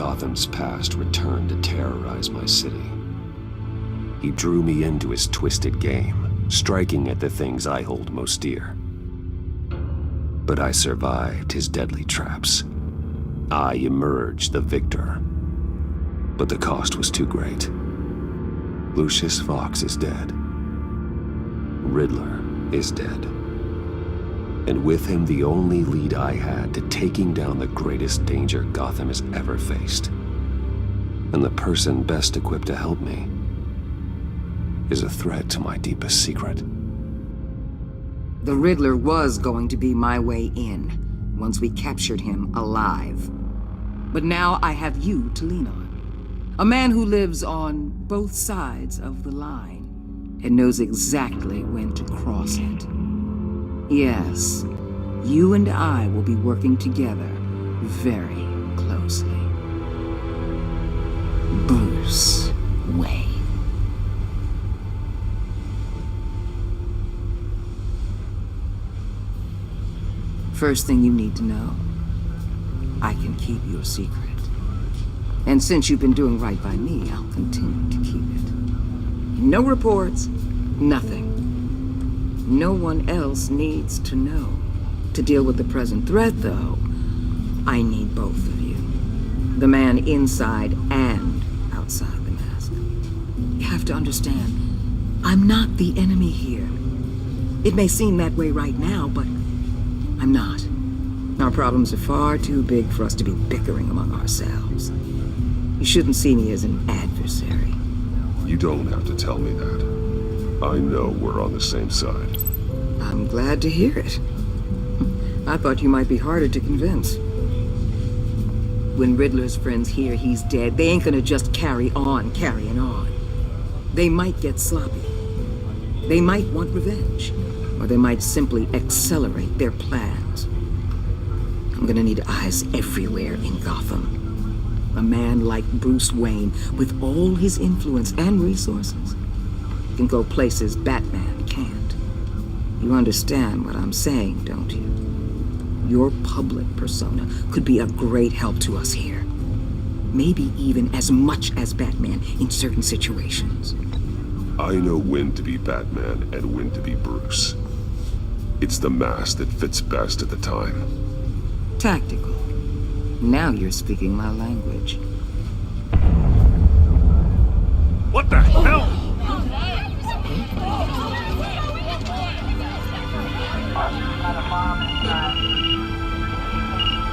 Gotham's past returned to terrorize my city. He drew me into his twisted game, striking at the things I hold most dear. But I survived his deadly traps. I emerged the victor. But the cost was too great. Lucius Fox is dead. Riddler is dead. And with him, the only lead I had to taking down the greatest danger Gotham has ever faced. And the person best equipped to help me is a threat to my deepest secret. The Riddler was going to be my way in, once we captured him alive. But now I have you to lean on. A man who lives on both sides of the line, and knows exactly when to cross it. Yes, you and I will be working together very closely. Bruce Wayne. First thing you need to know, I can keep your secret. And since you've been doing right by me, I'll continue to keep it. No reports, nothing. No one else needs to know. To deal with the present threat, though, I need both of you. The man inside and outside the mask. You have to understand, I'm not the enemy here. It may seem that way right now, but I'm not. Our problems are far too big for us to be bickering among ourselves. You shouldn't see me as an adversary. You don't have to tell me that. I know we're on the same side. I'm glad to hear it. I thought you might be harder to convince. When Riddler's friends hear he's dead, they ain't gonna just carry on carrying on. They might get sloppy. They might want revenge. Or they might simply accelerate their plans. I'm gonna need eyes everywhere in Gotham. A man like Bruce Wayne, with all his influence and resources, can go places Batman can't. You understand what I'm saying, don't you? Your public persona could be a great help to us here. Maybe even as much as Batman in certain situations. I know when to be Batman and when to be Bruce. It's the mask that fits best at the time. Tactical. Now you're speaking my language. What the hell?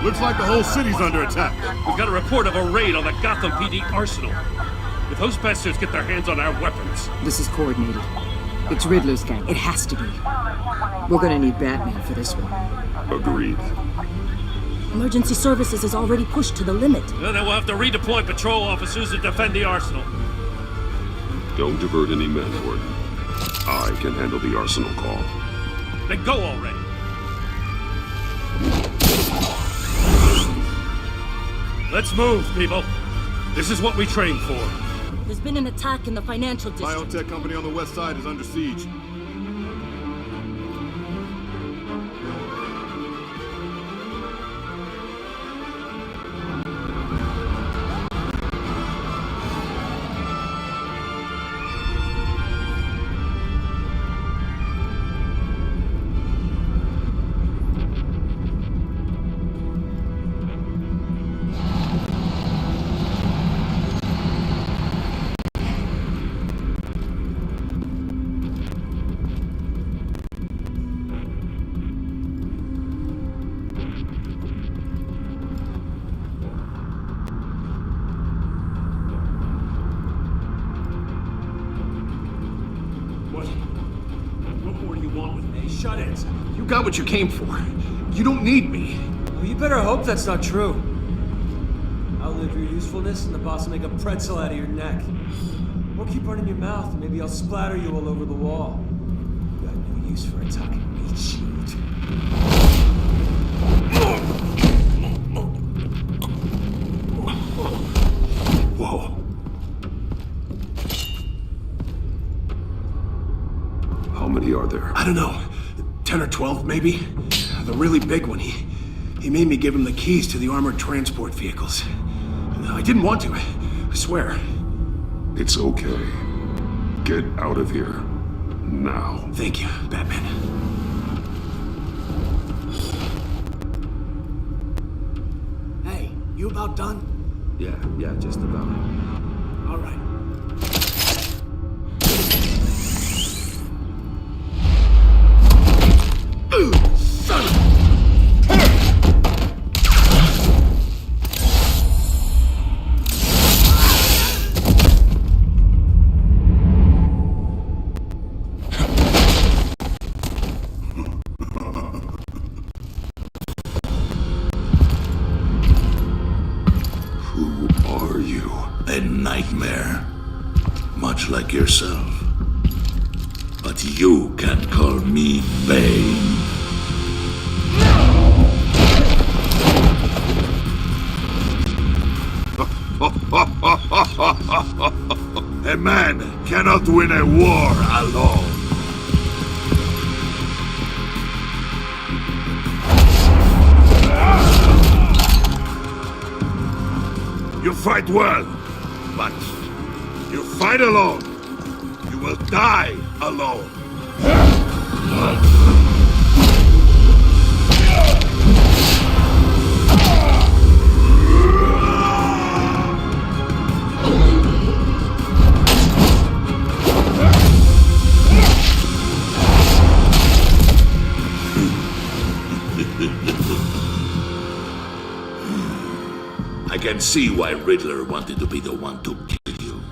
Looks like the whole city's under attack. We've got a report of a raid on the Gotham PD arsenal. If those bastards get their hands on our weapons... This is coordinated. It's Riddler's gang. It has to be. We're gonna need Batman for this one. Agreed. Emergency services is already pushed to the limit. Then we'll have to redeploy patrol officers to defend the arsenal. Don't divert any men, Warden. I can handle the arsenal call. Then go already. Let's move, people. This is what we trained for. There's been an attack in the financial district. Biotech company on the west side is under siege. Shut it. You got what you came for. You don't need me. Well, you better hope that's not true. I'll live your usefulness and the boss will make a pretzel out of your neck. Or keep running your mouth and maybe I'll splatter you all over the wall. You got no use for a talking meat shield. Whoa. How many are there? I don't know. 10 or 12, maybe? The really big one, he made me give him the keys to the armored transport vehicles. I I didn't want to. I swear. It's okay. Get out of here. Now. Thank you, Batman. Hey, you about done? Yeah, just about. All right. Son of Who are you? A nightmare. Much like yourself. But you can call me Bane. A man cannot win a war alone. You fight well, but you fight alone. You will die alone. I can see why Riddler wanted to be the one to kill you.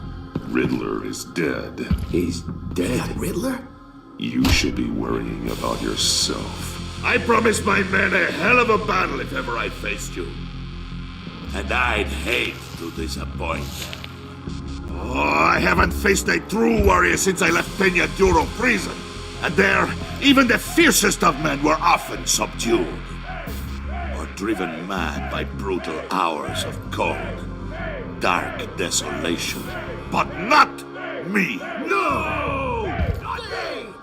Riddler is dead. He's dead. Riddler? You should be worrying about yourself. I promised my men a hell of a battle if ever I faced you. And I'd hate to disappoint them. Oh, I haven't faced a true warrior since I left Peña Duro prison. And there, even the fiercest of men were often subdued. Or driven mad by brutal hours of cold, dark desolation. But not me! No! Not me!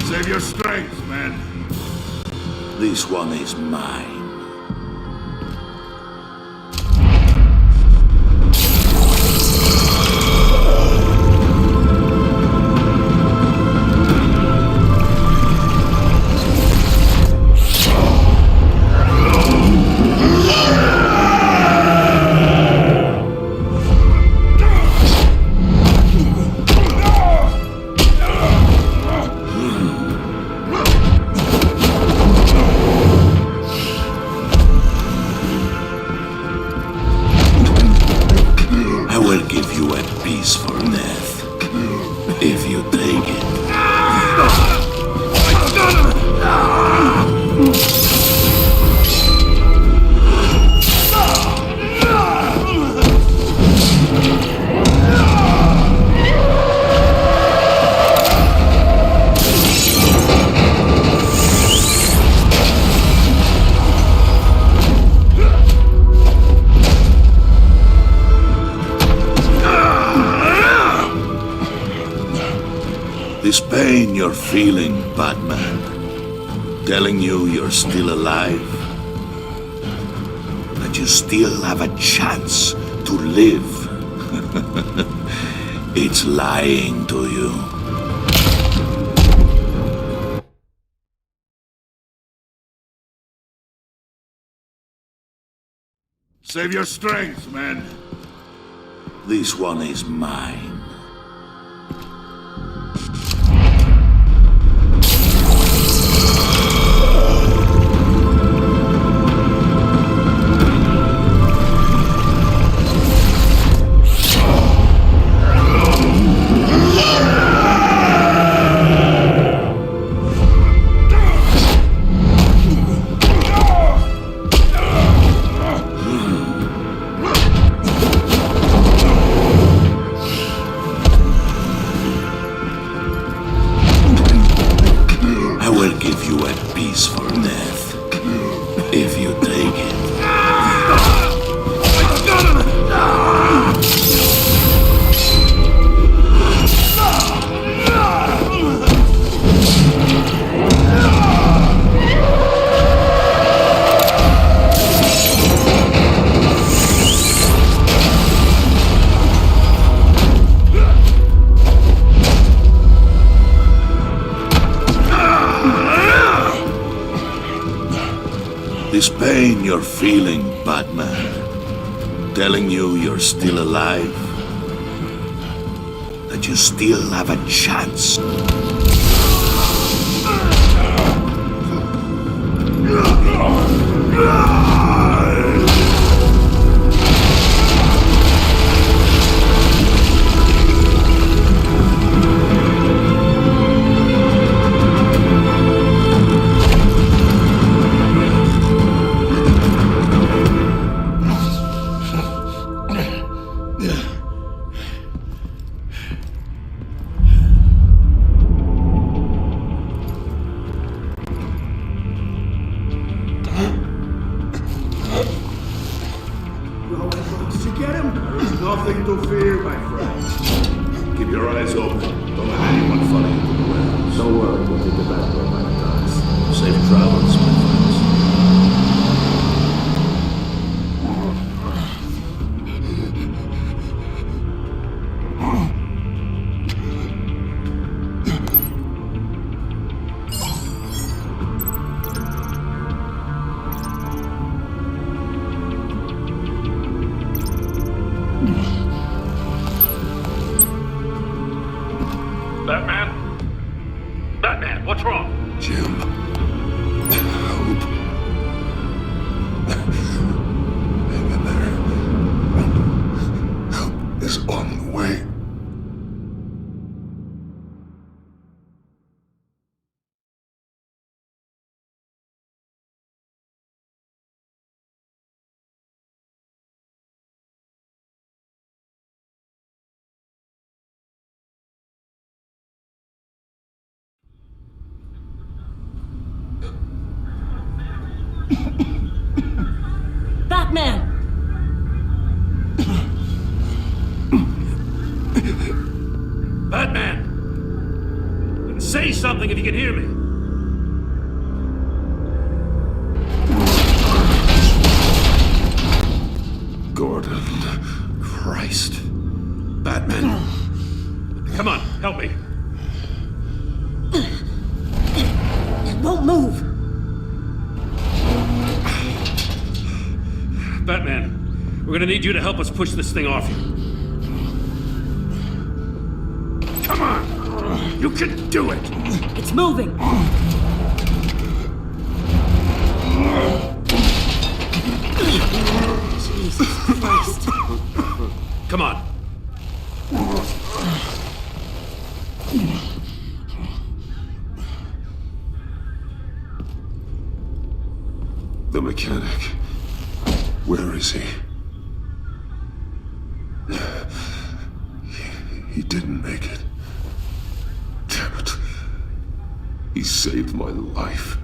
Save your strength, man. This one is mine. This pain you're feeling, Batman, telling you you're still alive, that you still have a chance to live. It's lying to you. Save your strength, man. This one is mine. this pain you're feeling, Batman telling you you're still alive? That you still have a chance? Nothing to fear, my friend. Keep your eyes open. Don't let anyone follow you to the warehouse. Don't worry, we'll get the back door by the docks. Safe travels, my friends. Batman? Batman, what's wrong? Jim. Hope. Hang in there. Help is on the way. Batman! Batman! Say something if you can hear me. Gordon. Christ. Batman. Come on, help me. It won't move! Batman, we're gonna need you to help us push this thing off you. Come on! You can do it! It's moving! Jesus Christ. Come on. The mechanic. Where is he? He didn't make it. Damn it. He saved my life.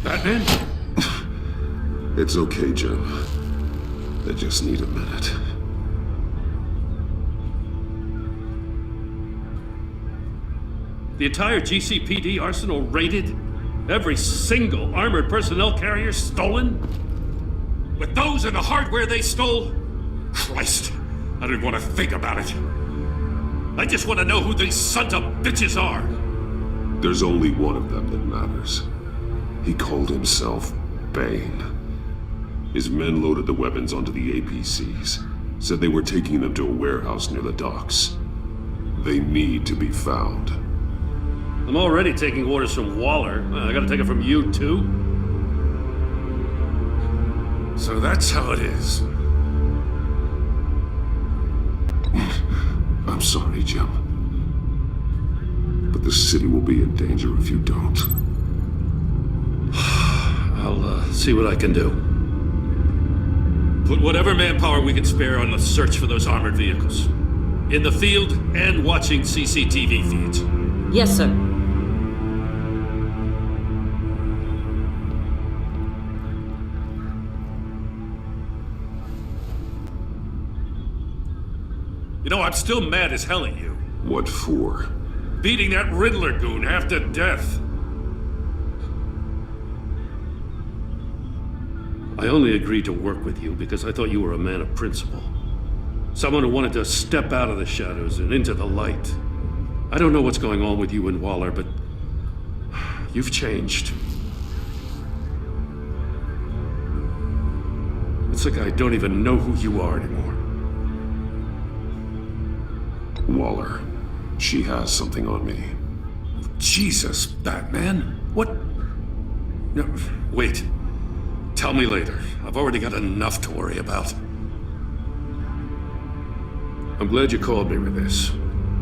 Batman? It's okay, Jim. I just need a minute. The entire GCPD arsenal raided? Every single armored personnel carrier stolen? With those and the hardware they stole? Christ, I don't want to think about it. I just want to know who these sons of bitches are. There's only one of them that matters. He called himself Bane. His men loaded the weapons onto the APCs, said they were taking them to a warehouse near the docks. They need to be found. I'm already taking orders from Waller. I gotta take it from you, too? So that's how it is. I'm sorry, Jim. But the city will be in danger if you don't. I'll see what I can do. Put whatever manpower we can spare on the search for those armored vehicles. In the field and watching CCTV feeds. Yes, sir. You know, I'm still mad as hell at you. What for? Beating that Riddler goon half to death. I only agreed to work with you because I thought you were a man of principle. Someone who wanted to step out of the shadows and into the light. I don't know what's going on with you and Waller, but You've changed. It's like I don't even know who you are anymore. Waller. She has something on me. Jesus, Batman. What? No, wait. Tell me later. I've already got enough to worry about. I'm glad you called me with this.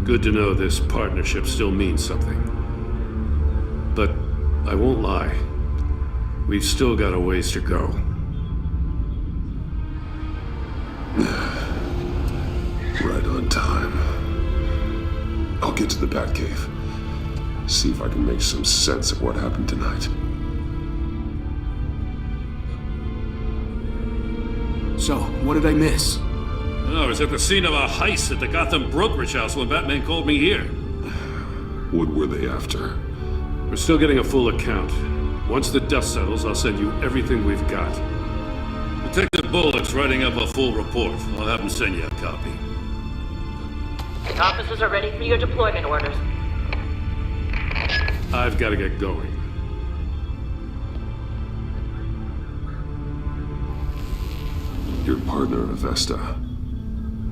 Good to know this partnership still means something. But I won't lie. We've still got a ways to go. Right on time. I'll get to the Batcave. See if I can make some sense of what happened tonight. So, what did I miss? I was at the scene of a heist at the Gotham brokerage house when Batman called me here. What were they after? We're still getting a full account. Once the dust settles, I'll send you everything we've got. Detective Bullock's writing up a full report. I'll have him send you a copy. Officers are ready for your deployment orders. I've got to get going. Your partner, Avesta.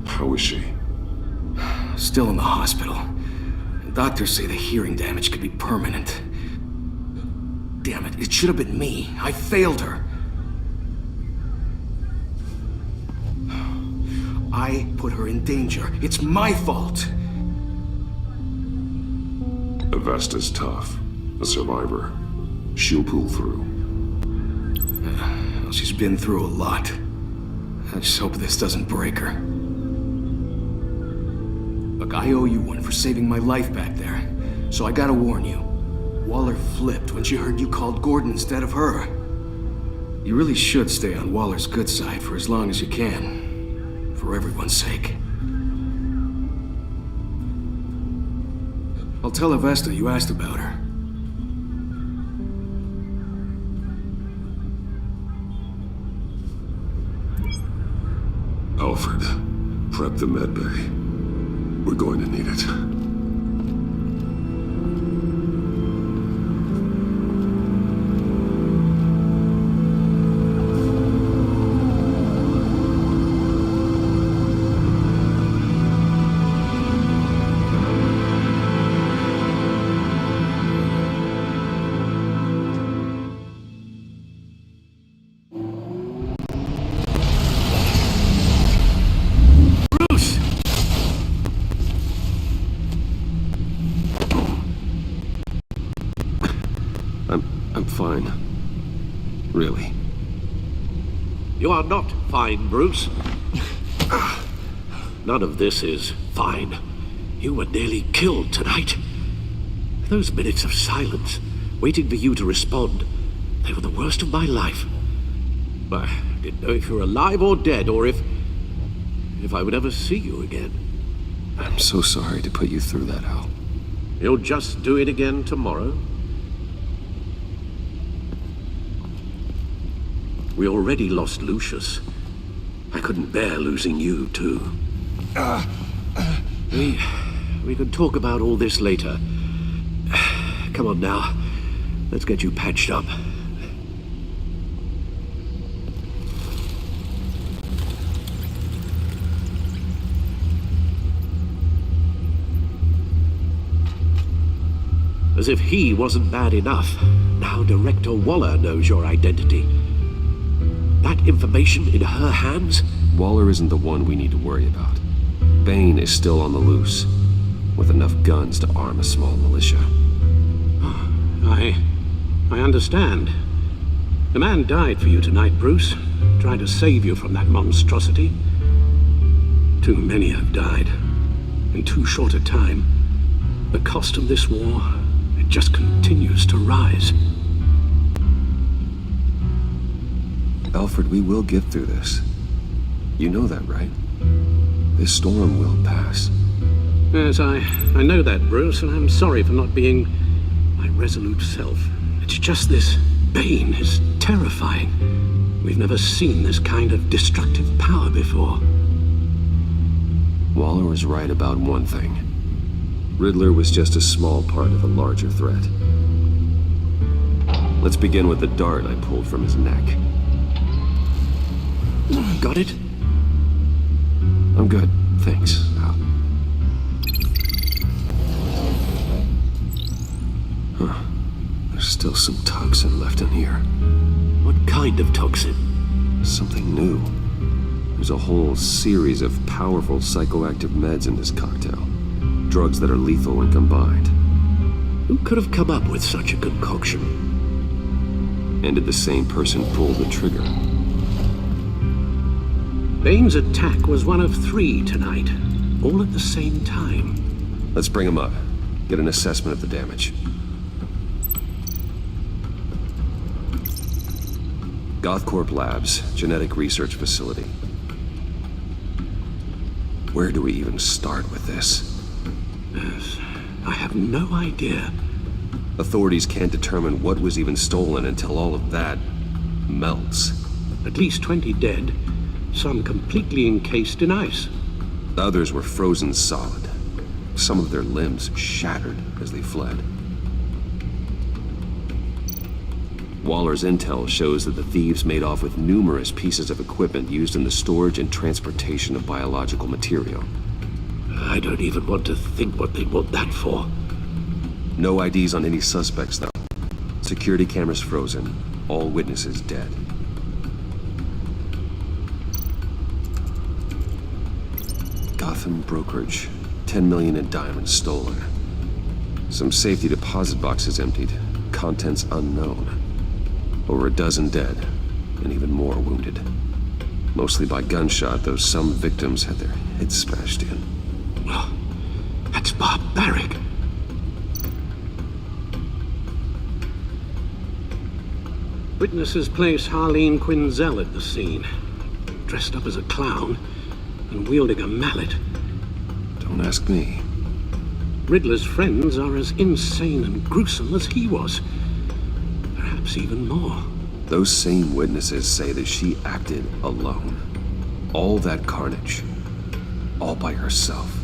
How is she? Still in the hospital. Doctors say the hearing damage could be permanent. Damn it, it should have been me. I failed her. I put her in danger. It's my fault. Avesta's tough. A survivor. She'll pull through. Well, she's been through a lot. I just hope this doesn't break her. Look, I owe you one for saving my life back there. So I gotta warn you. Waller flipped when she heard you called Gordon instead of her. You really should stay on Waller's good side for as long as you can. For everyone's sake. I'll tell Avesta you asked about her. Alfred, prep the med bay. We're going to need it. I'm fine. Really. You are not fine, Bruce. None of this is fine. You were nearly killed tonight. Those minutes of silence, waiting for you to respond, they were the worst of my life. I didn't know if you were alive or dead, or if I would ever see you again. I'm so sorry to put you through that, Al. You'll just do it again tomorrow? We already lost Lucius. I couldn't bear losing you, too. We can talk about all this later. Come on now. Let's get you patched up. As if he wasn't bad enough, now Director Waller knows your identity. That information in her hands? Waller isn't the one we need to worry about. Bane is still on the loose, with enough guns to arm a small militia. I understand. The man died for you tonight, Bruce. Trying to save you from that monstrosity. Too many have died. In too short a time. The cost of this war, it just continues to rise. Alfred, we will get through this. You know that, right? This storm will pass. Yes, I know that, Bruce, and I'm sorry for not being my resolute self. It's just this Bane is terrifying. We've never seen this kind of destructive power before. Waller was right about one thing. Riddler was just a small part of a larger threat. Let's begin with the dart I pulled from his neck. Got it? I'm good, thanks. Huh. There's still some toxin left in here. What kind of toxin? Something new. There's a whole series of powerful psychoactive meds in this cocktail. Drugs that are lethal when combined. Who could have come up with such a concoction? And did the same person pull the trigger? Bane's attack was one of 3 tonight, all at the same time. Let's bring him up. Get an assessment of the damage. GothCorp Labs, genetic research facility. Where do we even start with this? Yes, I have no idea. Authorities can't determine what was even stolen until all of that melts. At least 20 dead, some completely encased in ice. Others were frozen solid. Some of their limbs shattered as they fled. Waller's intel shows that the thieves made off with numerous pieces of equipment used in the storage and transportation of biological material. I don't even want to think what they want that for. No IDs on any suspects, though. Security cameras frozen. All witnesses dead. Gotham brokerage. 10 million in diamonds stolen. Some safety deposit boxes emptied. Contents unknown. Over a dozen dead, and even more wounded. Mostly by gunshot, though some victims had their heads smashed in. Oh, that's barbaric. Witnesses place Harleen Quinzel at the scene, dressed up as a clown and wielding a mallet. Don't ask me. Riddler's friends are as insane and gruesome as he was. Perhaps even more. Those same witnesses say that she acted alone. All that carnage. All by herself.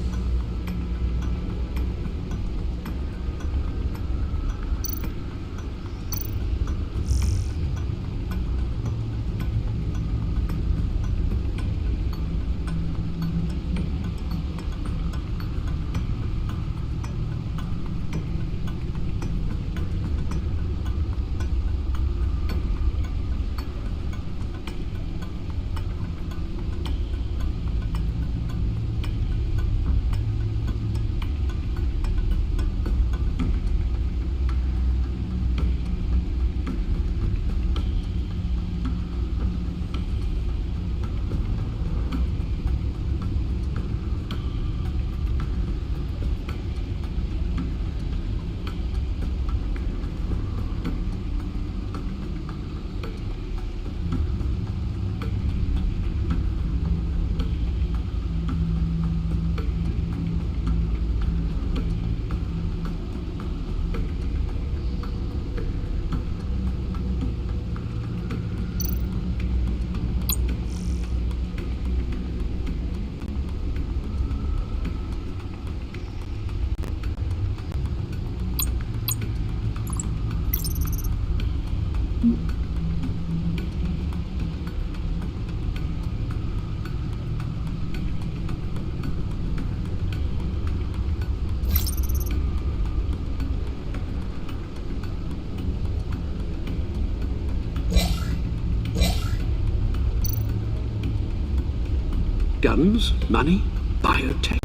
Guns, money, biotech.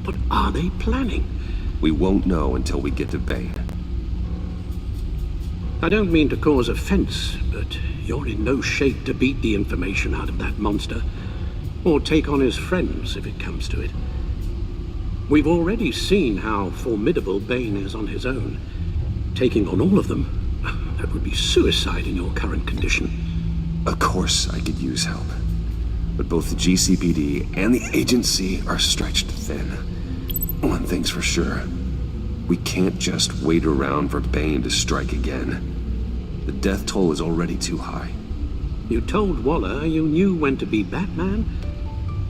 What are they planning? We won't know until we get to Bane. I don't mean to cause offense, but you're in no shape to beat the information out of that monster, or take on his friends if it comes to it. We've already seen how formidable Bane is on his own. Taking on all of them, that would be suicide in your current condition. Of course I could use help. But both the GCPD and the agency are stretched thin. One thing's for sure. We can't just wait around for Bane to strike again. The death toll is already too high. You told Waller you knew when to be Batman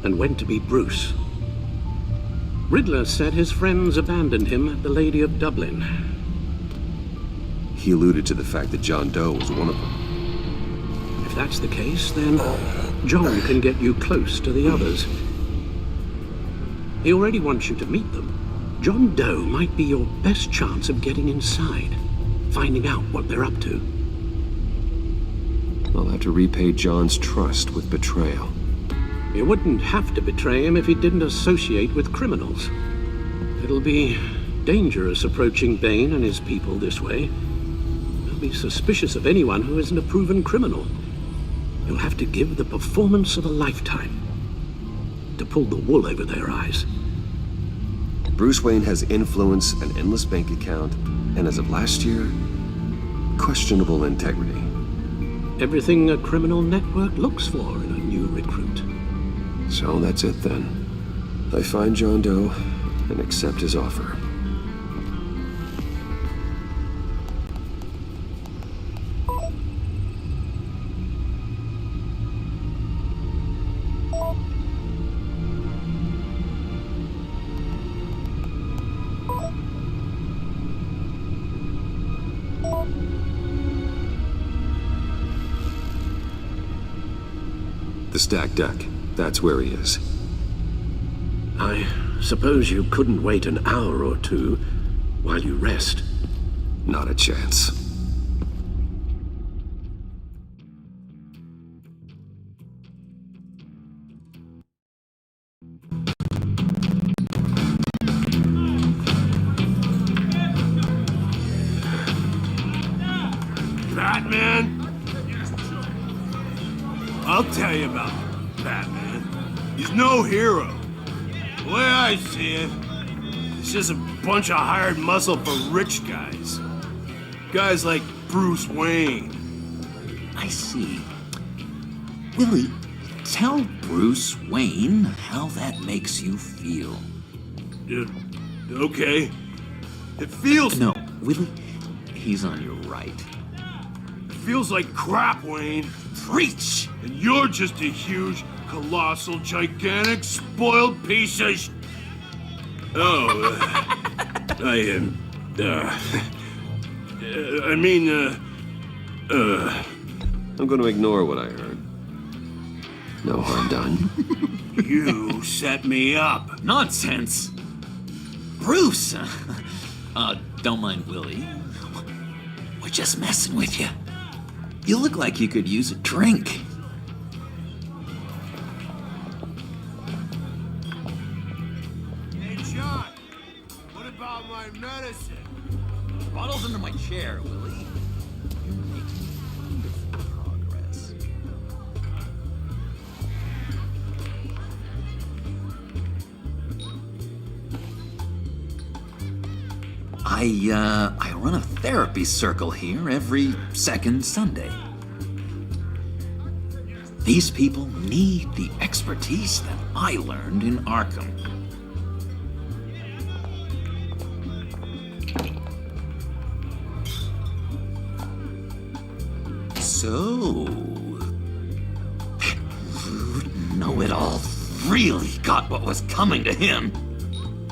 and when to be Bruce. Riddler said his friends abandoned him at the Lady of Dublin. He alluded to the fact that John Doe was one of them. If that's the case, then John can get you close to the others. He already wants you to meet them. John Doe might be your best chance of getting inside, finding out what they're up to. I'll have to repay John's trust with betrayal. You wouldn't have to betray him if he didn't associate with criminals. It'll be dangerous approaching Bane and his people this way. They'll be suspicious of anyone who isn't a proven criminal. You'll have to give the performance of a lifetime to pull the wool over their eyes. Bruce Wayne has influence, an endless bank account, and as of last year, questionable integrity. Everything a criminal network looks for in a new recruit. So that's it then. I find John Doe and accept his offer. The stacked deck. That's where he is. I suppose you couldn't wait an hour or two while you rest. Not a chance. Batman? I'll tell you about Batman. He's no hero. The way I see it, it's just a bunch of hired muscle for rich guys. Guys like Bruce Wayne. I see. Willie, tell Bruce Wayne how that makes you feel. Okay. It feels... No, Willie, he's on your right. It feels like crap, Wayne. Preach! And you're just a huge, colossal, gigantic, spoiled piece of I'm going to ignore what I heard. No harm done. You set me up. Nonsense! Bruce! Don't mind Willie. We're just messing with you. You look like you could use a drink. Hey, John. What about my medicine? Bottle's under my chair, Willie. You're making wonderful progress. I run a therapy circle here every second Sunday. These people need the expertise that I learned in Arkham. So, that rude know-it-all really got what was coming to him.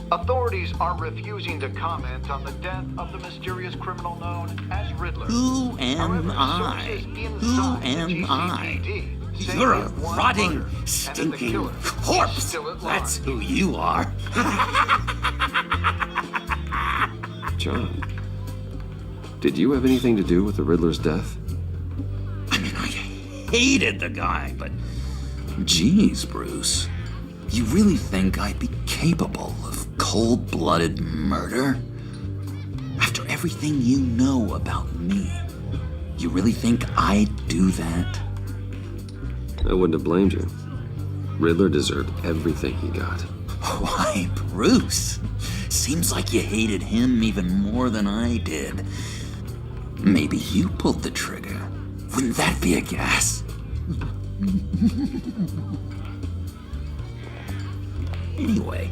Authorities are refusing to comment on the death of the mysterious criminal known as Riddler. Who am I? Who am I? You're a rotting, stinking corpse. That's who you are. John, did you have anything to do with the Riddler's death? I mean, I hated the guy, but geez, Bruce, you really think I'd be capable of cold-blooded murder? After everything you know about me, you really think I'd do that? I wouldn't have blamed you. Riddler deserved everything he got. Why, Bruce? Seems like you hated him even more than I did. Maybe you pulled the trigger. Wouldn't that be a gas? Anyway,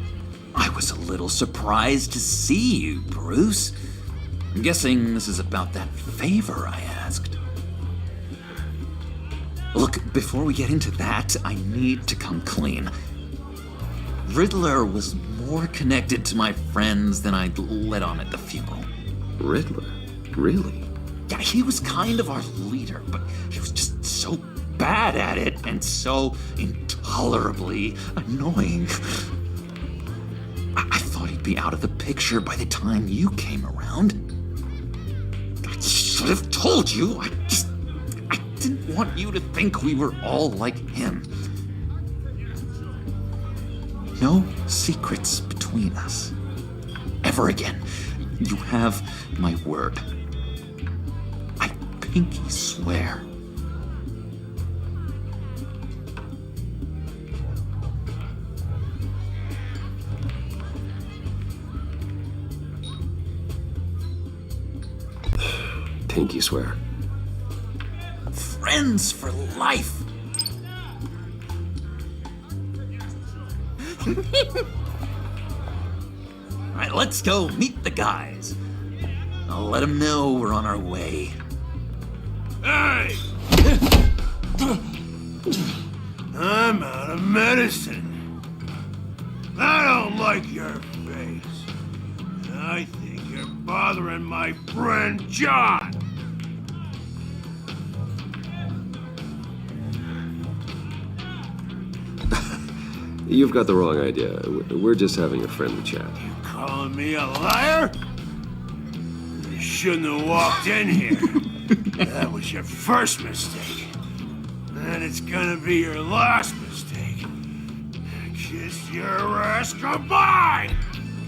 I was a little surprised to see you, Bruce. I'm guessing this is about that favor I asked. Look, before we get into that, I need to come clean. Riddler was more connected to my friends than I'd let on at the funeral. Riddler? Really? Yeah, he was kind of our leader, but he was just so bad at it and so intolerably annoying. I thought he'd be out of the picture by the time you came around. I should have told you. I didn't want you to think we were all like him. No secrets between us. Ever again. You have my word. I pinky swear. Pinky swear. Friends for life. All right, let's go meet the guys. I'll let them know we're on our way. Hey! I'm out of medicine. I don't like your face. And I think you're bothering my friend John. You've got the wrong idea. We're just having a friendly chat. You calling me a liar? You shouldn't have walked in here. That was your first mistake. And it's gonna be your last mistake. Kiss your ass goodbye!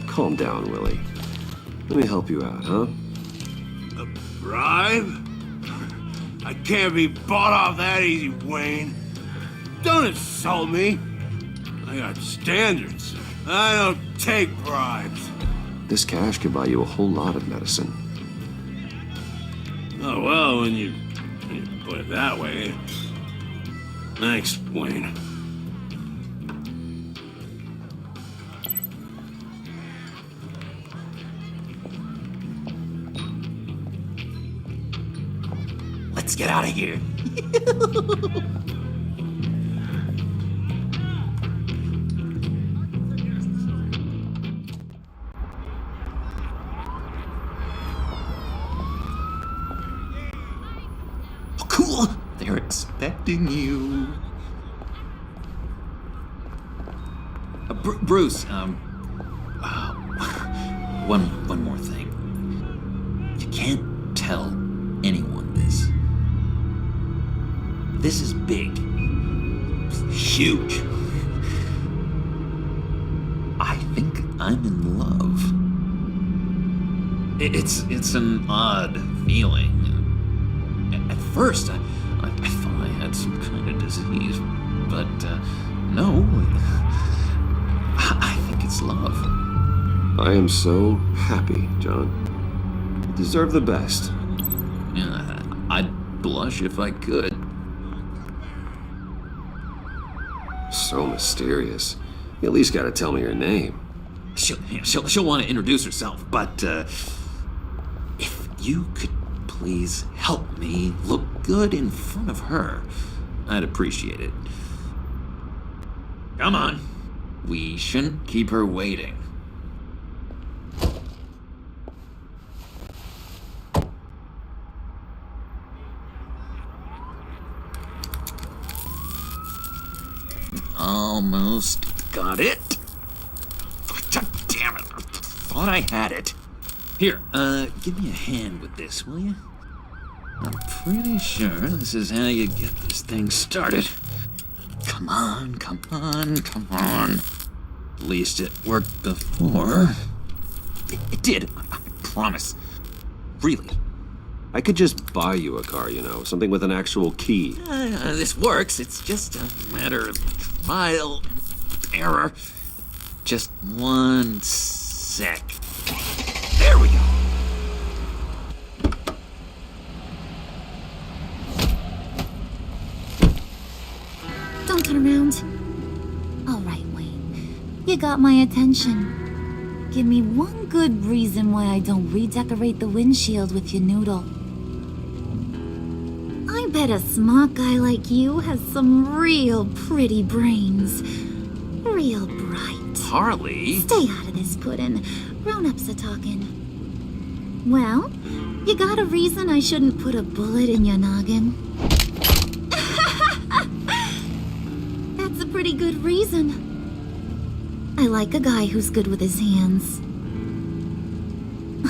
Calm down, Willie. Let me help you out, huh? A bribe? I can't be bought off that easy, Wayne. Don't insult me. I got standards. I don't take bribes. This cash could buy you a whole lot of medicine. Oh, well, when you put it that way. Thanks, Wayne. Let's get out of here. Cool! They're expecting you. Bruce, one more thing. You can't tell anyone this. This is big. Huge. I think I'm in love. It's an odd feeling. At first, I thought I had some kind of disease, but no. I think it's love. I am so happy, John. You deserve the best. Yeah, I'd blush if I could. So mysterious. You at least gotta tell me her name. She'll want to introduce herself, but if you could please help me look good in front of her, I'd appreciate it. Come on. We shouldn't keep her waiting. Almost got it. God damn it. I thought I had it. Here, give me a hand with this, will you? I'm pretty sure this is how you get this thing started. Come on, come on, come on. At least it worked before. It did, I promise. Really. I could just buy you a car, you know, something with an actual key. This works. It's just a matter of trial and error. Just 1 sec. There we go. Don't turn around. All right, Wayne. You got my attention. Give me one good reason why I don't redecorate the windshield with your noodle. I bet a smart guy like you has some real pretty brains. Real bright. Harley? Stay out of this, Puddin'. Grown-ups are talking. Well, you got a reason I shouldn't put a bullet in your noggin? That's a pretty good reason. I like a guy who's good with his hands.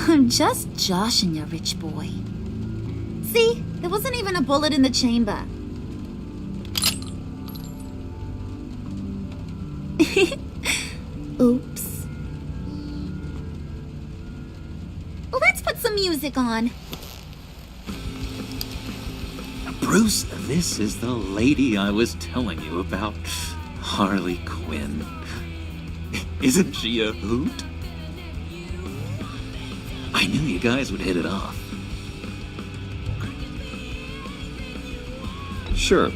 I'm just joshing you, rich boy. See? There wasn't even a bullet in the chamber. Oops. Let's put some music on. Bruce, this is the lady I was telling you about. Harley Quinn. Isn't she a hoot? I knew you guys would hit it off. Sure.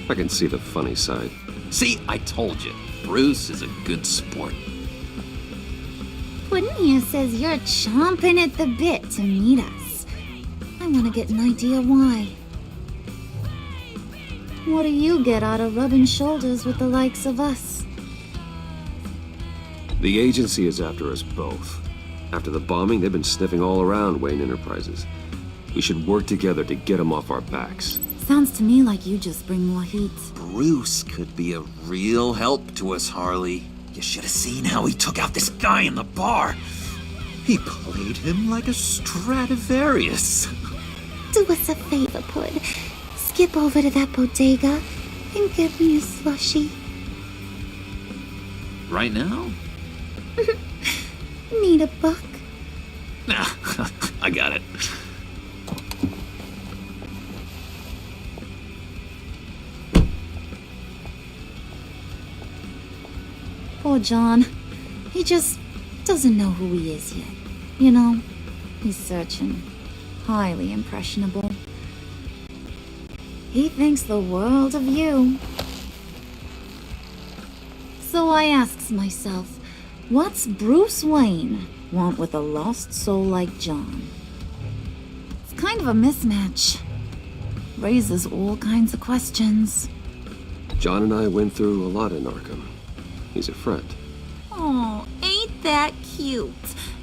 I can see the funny side. See, I told you. Bruce is a good sport. Puddin' here says you're chomping at the bit to meet us. I want to get an idea why. What do you get out of rubbing shoulders with the likes of us? The agency is after us both. After the bombing, they've been sniffing all around Wayne Enterprises. We should work together to get them off our backs. Sounds to me like you just bring more heat. Bruce could be a real help to us, Harley. You should have seen how he took out this guy in the bar. He played him like a Stradivarius. Do us a favor, Pud. Skip over to that bodega and get me a slushie. Right now? Need a buck? Nah, I got it. Poor John. He just doesn't know who he is yet. You know, he's searching. Highly impressionable. He thinks the world of you. So I asks myself, what's Bruce Wayne want with a lost soul like John? It's kind of a mismatch. Raises all kinds of questions. John and I went through a lot in Arkham. He's a friend. Oh, ain't that cute?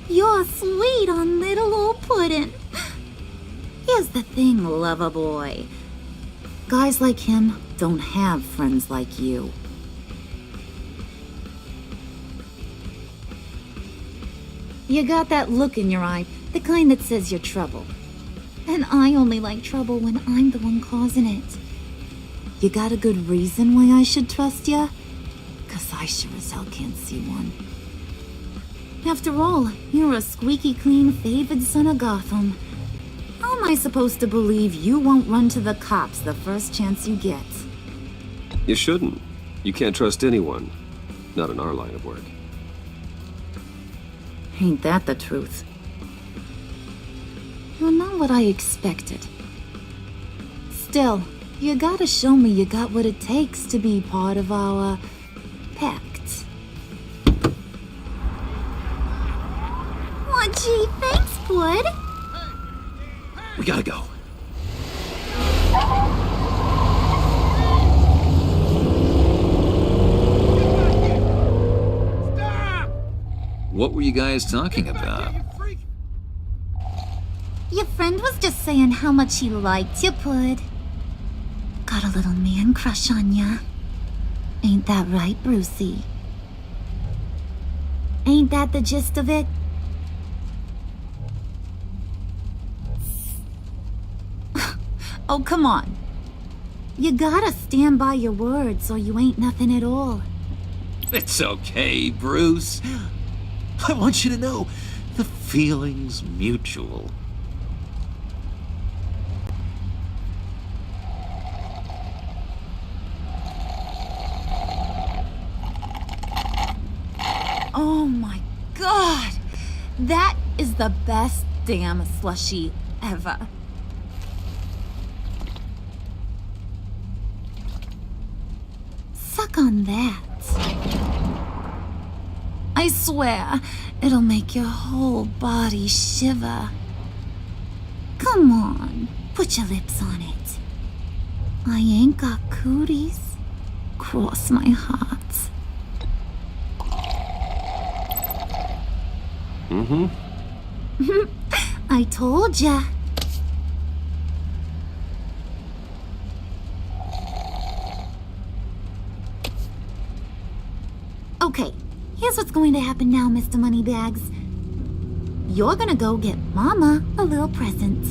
You're sweet on little old Puddin'. Here's the thing, lover boy. Guys like him don't have friends like you. You got that look in your eye, the kind that says you're trouble. And I only like trouble when I'm the one causing it. You got a good reason why I should trust ya? 'Cause I sure as hell can't see one. After all, you're a squeaky clean favored son of Gotham. How am I supposed to believe you won't run to the cops the first chance you get? You shouldn't. You can't trust anyone. Not in our line of work. Ain't that the truth? You're not what I expected. Still, you gotta show me you got what it takes to be part of our Pact. Oh, gee, thanks, Bud. We gotta go. What were you guys talking about? Your friend was just saying how much he liked you, Pud. Got a little man crush on ya. Ain't that right, Brucey? Ain't that the gist of it? Oh, come on. You gotta stand by your words or you ain't nothing at all. It's okay, Bruce. I want you to know the feeling's mutual. Oh my god! That is the best damn slushie ever. Suck on that. I swear, it'll make your whole body shiver. Come on, put your lips on it. I ain't got cooties. Cross my heart. I told ya. Okay, here's what's going to happen now, Mr. Moneybags. You're gonna go get Mama a little present.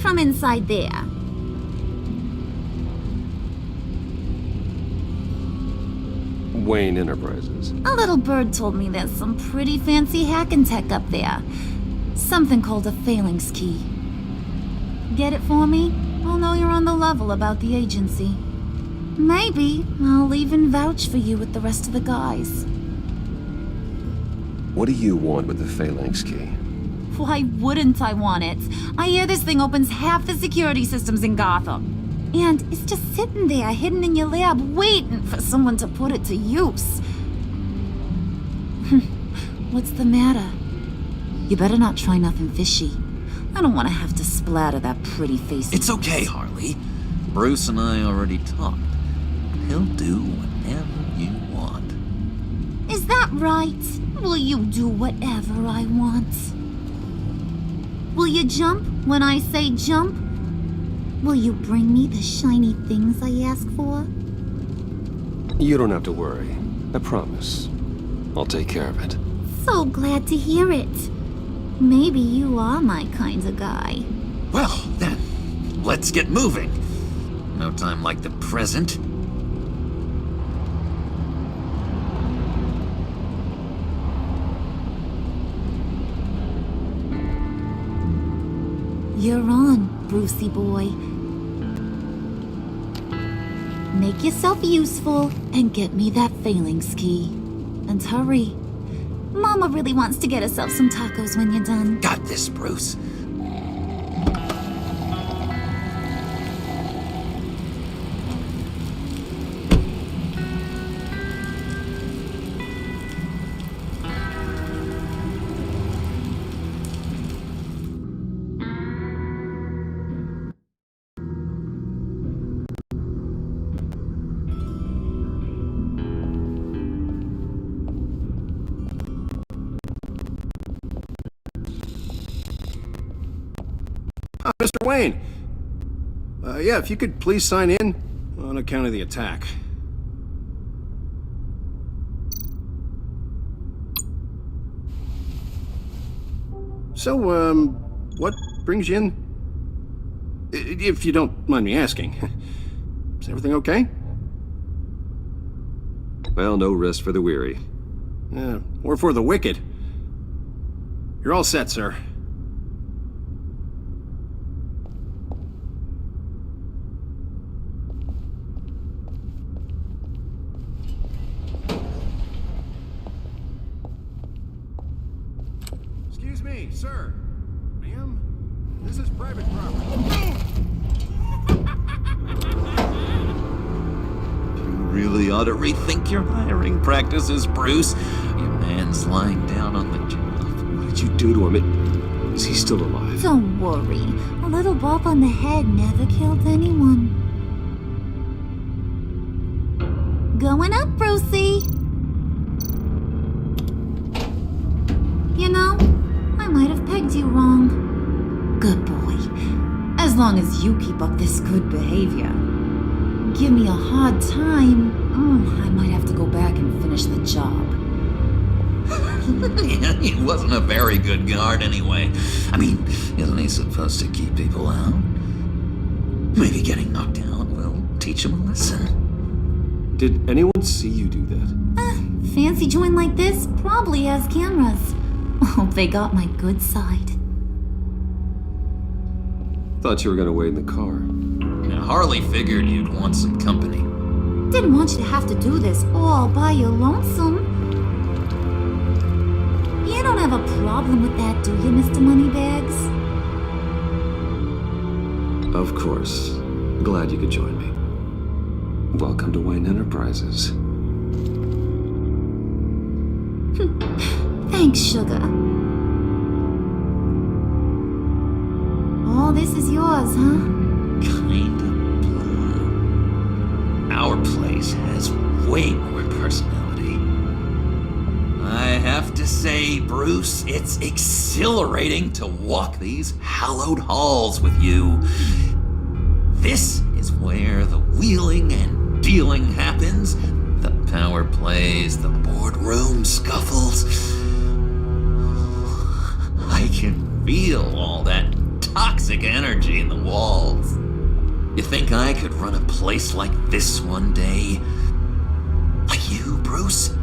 From inside there. Wayne Enterprises. A little bird told me there's some pretty fancy hacking tech up there. Something called a phalanx key. Get it for me? I'll know you're on the level about the agency. Maybe I'll even vouch for you with the rest of the guys. What do you want with the phalanx key? Why wouldn't I want it? I hear this thing opens half the security systems in Gotham. And it's just sitting there, hidden in your lab, waiting for someone to put it to use. What's the matter? You better not try nothing fishy. I don't want to have to splatter that pretty face. It's okay, Harley. Bruce and I already talked. He'll do whatever you want. Is that right? Will you do whatever I want? Will you jump when I say jump? Will you bring me the shiny things I ask for? You don't have to worry. I promise. I'll take care of it. So glad to hear it. Maybe you are my kind of guy. Well, then, let's get moving. No time like the present. You're on, Brucey boy. Make yourself useful and get me that phalanx key. And hurry. Mama really wants to get herself some tacos when you're done. Got this, Bruce. Mr. Wayne. Yeah, if you could please sign in on account of the attack. So, what brings you in? If you don't mind me asking. Is everything okay? Well, no rest for the weary. Or for the wicked. You're all set, sir. Excuse me, sir. Ma'am, this is private property. You really ought to rethink your hiring practices, Bruce. Your man's lying down on the job. What did you do to him? Is he still alive? Don't worry. A little bump on the head never killed anyone. Going up, Brucey. You know, I might have pegged you wrong. Good boy. As long as you keep up this good behavior. Give me a hard time, I might have to go back and finish the job. Yeah, he wasn't a very good guard anyway. I mean, isn't he supposed to keep people out? Maybe getting knocked out will teach him a lesson. Did anyone see you do that? Fancy joint like this probably has cameras. Hope they got my good side. Thought you were gonna wait in the car. Now, Harley figured you'd want some company. Didn't want you to have to do this all by your lonesome. You don't have a problem with that, do you, Mr. Moneybags? Of course. Glad you could join me. Welcome to Wayne Enterprises. Thanks, sugar. All this is yours, huh? Kind of blue. Our place has way more personality. I have to say, Bruce, it's exhilarating to walk these hallowed halls with you. This is where the wheeling and dealing happens, the power plays, the boardroom scuffles. I can feel all that toxic energy in the walls. You think I could run a place like this one day? Like you, Bruce?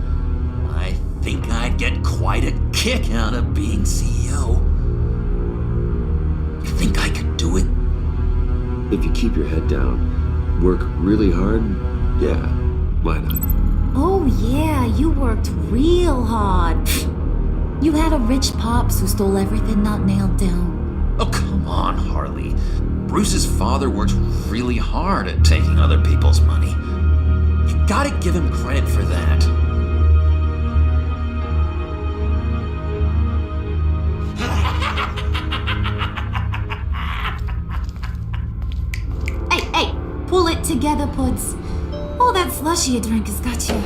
I think I'd get quite a kick out of being CEO. You think I could do it? If you keep your head down, work really hard, yeah, why not? Oh yeah, you worked real hard. You had a rich pops who stole everything not nailed down. Oh, come on, Harley. Bruce's father worked really hard at taking other people's money. You gotta give him credit for that. Hey, pull it together, Puds. All that slushy you drink has got you.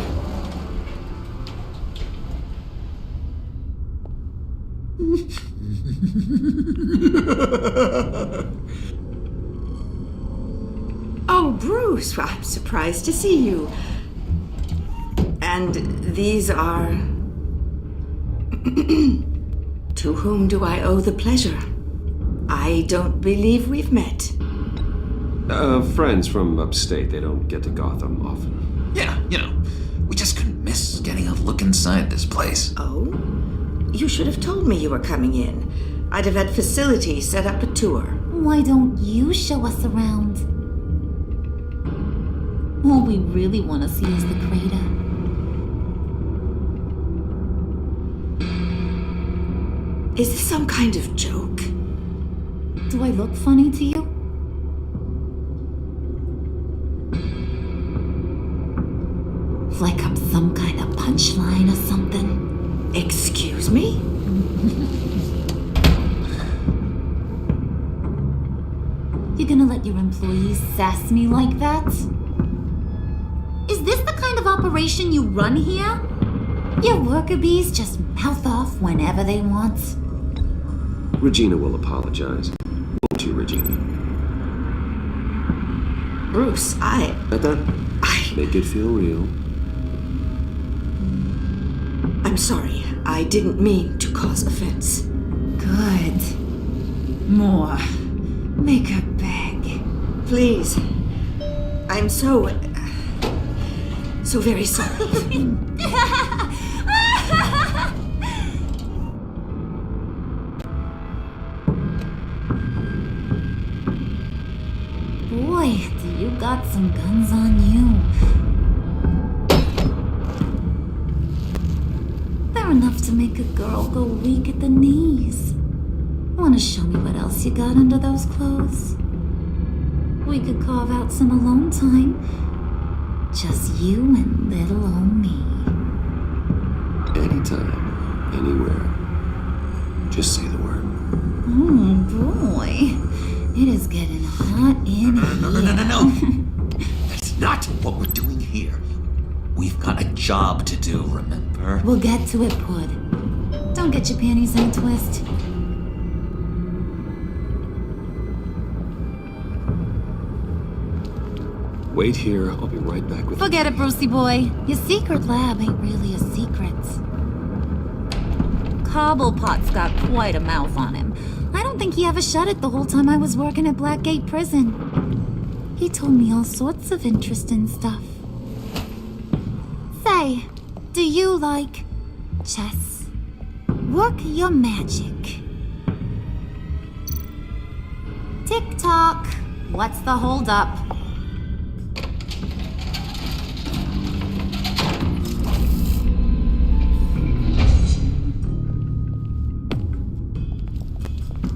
Oh, Bruce, I'm surprised to see you. And these are... To whom do I owe the pleasure? I don't believe we've met. Friends from upstate. They don't get to Gotham often. Yeah, we just couldn't miss getting a look inside this place. Oh? You should have told me you were coming in. I'd have had facilities set up a tour. Why don't you show us around? All we really want to see is the crater. Is this some kind of joke? Do I look funny to you? Like I'm some kind of punchline or something? Excuse me? You gonna let your employees sass me like that? Is this the kind of operation you run here? Your worker bees just mouth off whenever they want. Regina will apologize. Won't you, Regina? Bruce, Make it feel real. I'm sorry. I didn't mean to cause offense. Good. More. Make her beg. Please. I'm so very sorry. Boy, do you got some guns on you. They're enough to make a girl go weak at the knees. Wanna show me what else you got under those clothes? We could carve out some alone time. Just you and little old me. Anytime, anywhere. Just say the word. Oh boy. It is getting hot in here. No. That's not what we're doing here. We've got a job to do, remember? We'll get to it, Pud. Don't get your panties in a twist. Wait here. I'll be right back with you. Forget it, Brucey boy. Your secret lab ain't really a secret. Cobblepot's got quite a mouth on him. I don't think he ever shut it the whole time I was working at Blackgate Prison. He told me all sorts of interesting stuff. Say, do you like chess? Work your magic. Tick-tock. What's the holdup?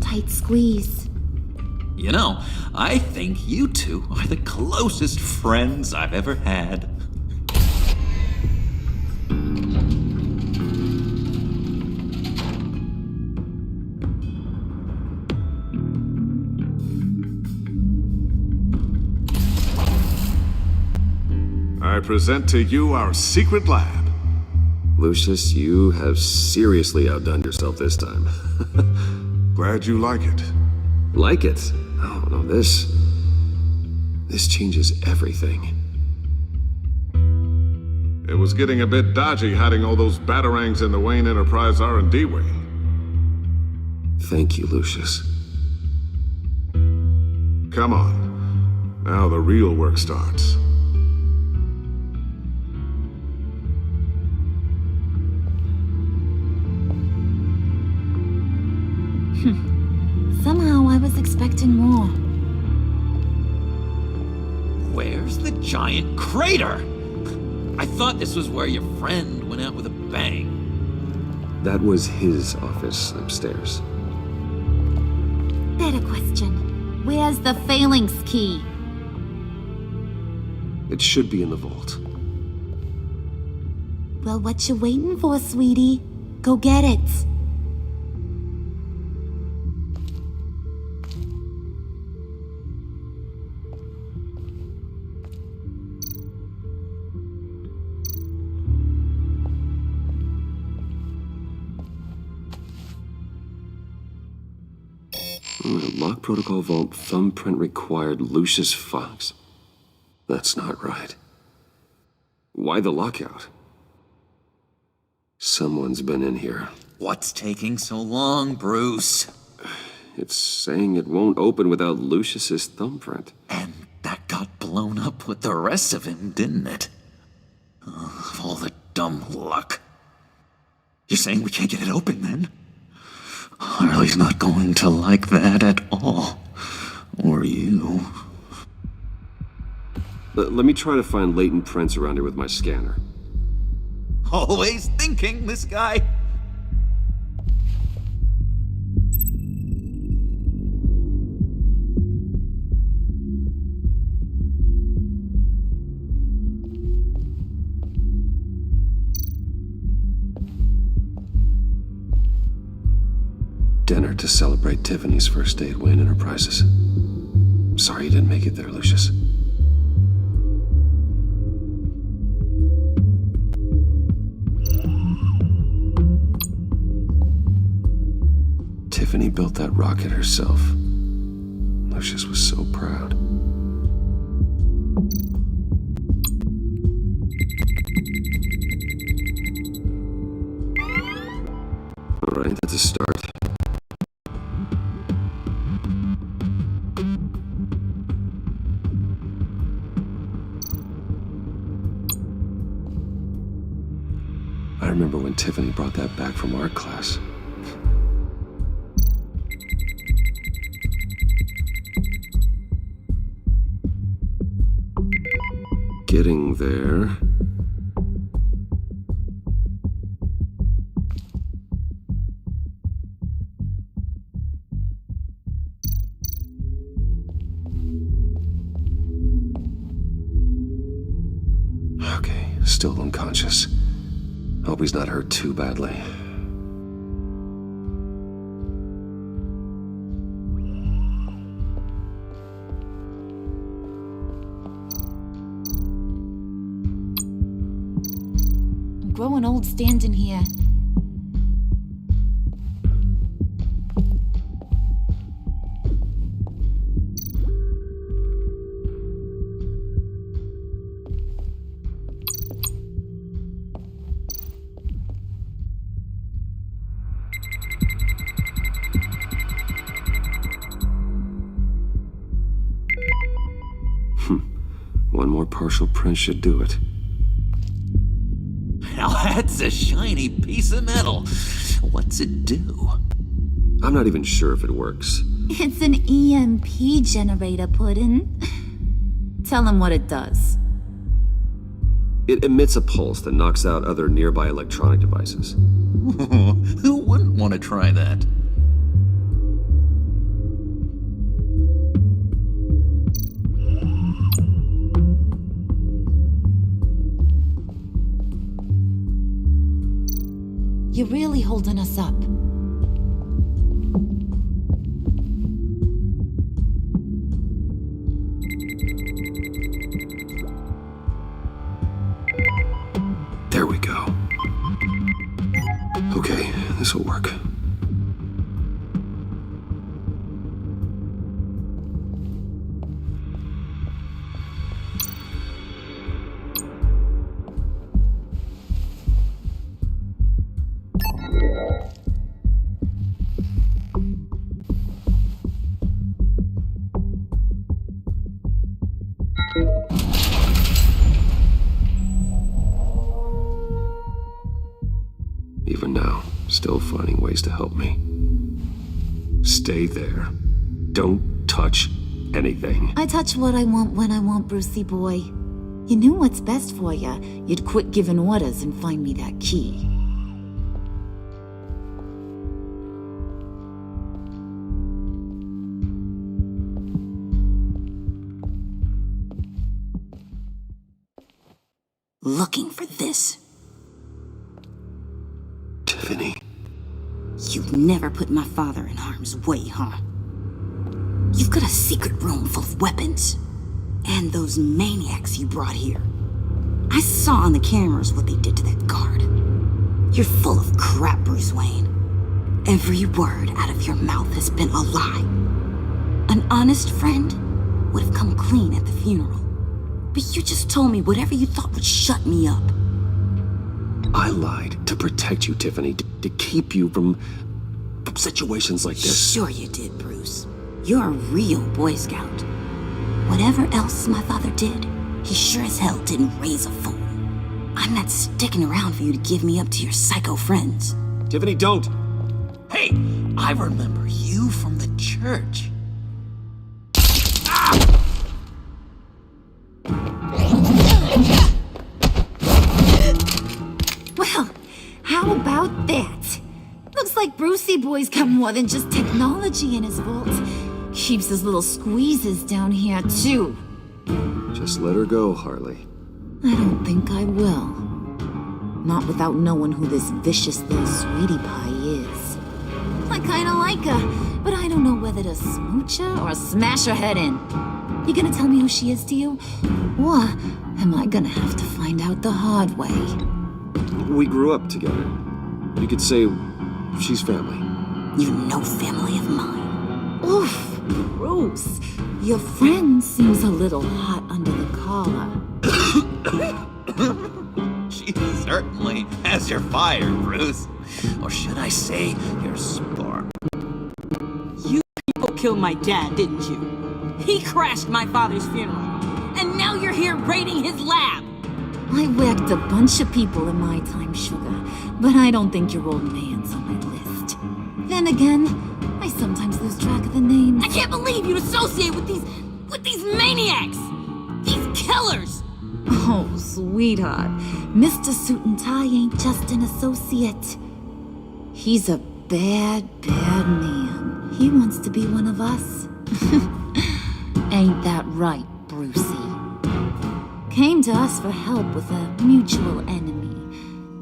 Tight squeeze. I think you two are the closest friends I've ever had. I present to you our secret lab. Lucius, you have seriously outdone yourself this time. Glad you like it. Like it? Oh, no, this changes everything. It was getting a bit dodgy hiding all those batarangs in the Wayne Enterprise R&D wing. Thank you, Lucius. Come on. Now the real work starts. Somehow I was expecting more. Where's the giant crater? I thought this was where your friend went out with a bang. That was his office upstairs. Better question. Where's the phalanx key? It should be in the vault. Well, what you waiting for, sweetie? Go get it. Lock protocol vault thumbprint required Lucius Fox. That's not right. Why the lockout? Someone's been in here. What's taking so long, Bruce? It's saying it won't open without Lucius's thumbprint. And that got blown up with the rest of him, didn't it? Oh, all the dumb luck. You're saying we can't get it open, then? Harley's not going to like that at all. Or you. Let me try to find latent prints around here with my scanner. Always thinking, this guy. Dinner to celebrate Tiffany's first day at Wayne Enterprises. Sorry you didn't make it there, Lucius. Tiffany built that rocket herself. Lucius was so proud. All right, that's a start. I remember when Tiffany brought that back from art class. Getting there. Okay, still unconscious. Hope he's not hurt too badly. I'm growing old standing here. One more partial print should do it. Now that's a shiny piece of metal. What's it do? I'm not even sure if it works. It's an EMP generator, Puddin'. Tell him what it does. It emits a pulse that knocks out other nearby electronic devices. Who wouldn't want to try that? You're really holding us up. There we go. This'll work. Even now, still finding ways to help me. Stay there. Don't touch anything. I touch what I want when I want, Brucey boy. You knew what's best for you. You'd quit giving orders and find me that key. Looking for this. Tiffany. You've never put my father in harm's way, huh? You've got a secret room full of weapons. And those maniacs you brought here. I saw on the cameras what they did to that guard. You're full of crap, Bruce Wayne. Every word out of your mouth has been a lie. An honest friend would have come clean at the funeral. But you just told me whatever you thought would shut me up. I lied to protect you, Tiffany, to keep you from situations like this. Sure you did, Bruce. You're a real Boy Scout. Whatever else my father did, he sure as hell didn't raise a fool. I'm not sticking around for you to give me up to your psycho friends. Tiffany, don't! Hey, I remember you from the church. Well, how about that? Looks like Brucey boy's got more than just technology in his vault. Keeps his little squeezes down here, too. Just let her go, Harley. I don't think I will. Not without knowing who this vicious little sweetie pie is. I kinda like her, but I don't know whether to smooch her or smash her head in. You gonna tell me who she is to you? Or am I gonna have to find out the hard way? We grew up together. You could say she's family. You're no family of mine. Oof, Bruce. Your friend seems a little hot under the collar. She certainly has your fire, Bruce. Or should I say, your spark. You people killed my dad, didn't you? He crashed my father's funeral. And now you're here raiding his lab. I whacked a bunch of people in my time, sugar, but I don't think your old man's on my list. Then again, I sometimes lose track of the names. I can't believe you'd associate with these maniacs! These killers! Oh, sweetheart, Mr. Suit and Tie ain't just an associate. He's a bad, bad man. He wants to be one of us. Ain't that right, Brucey? Came to us for help with a mutual enemy.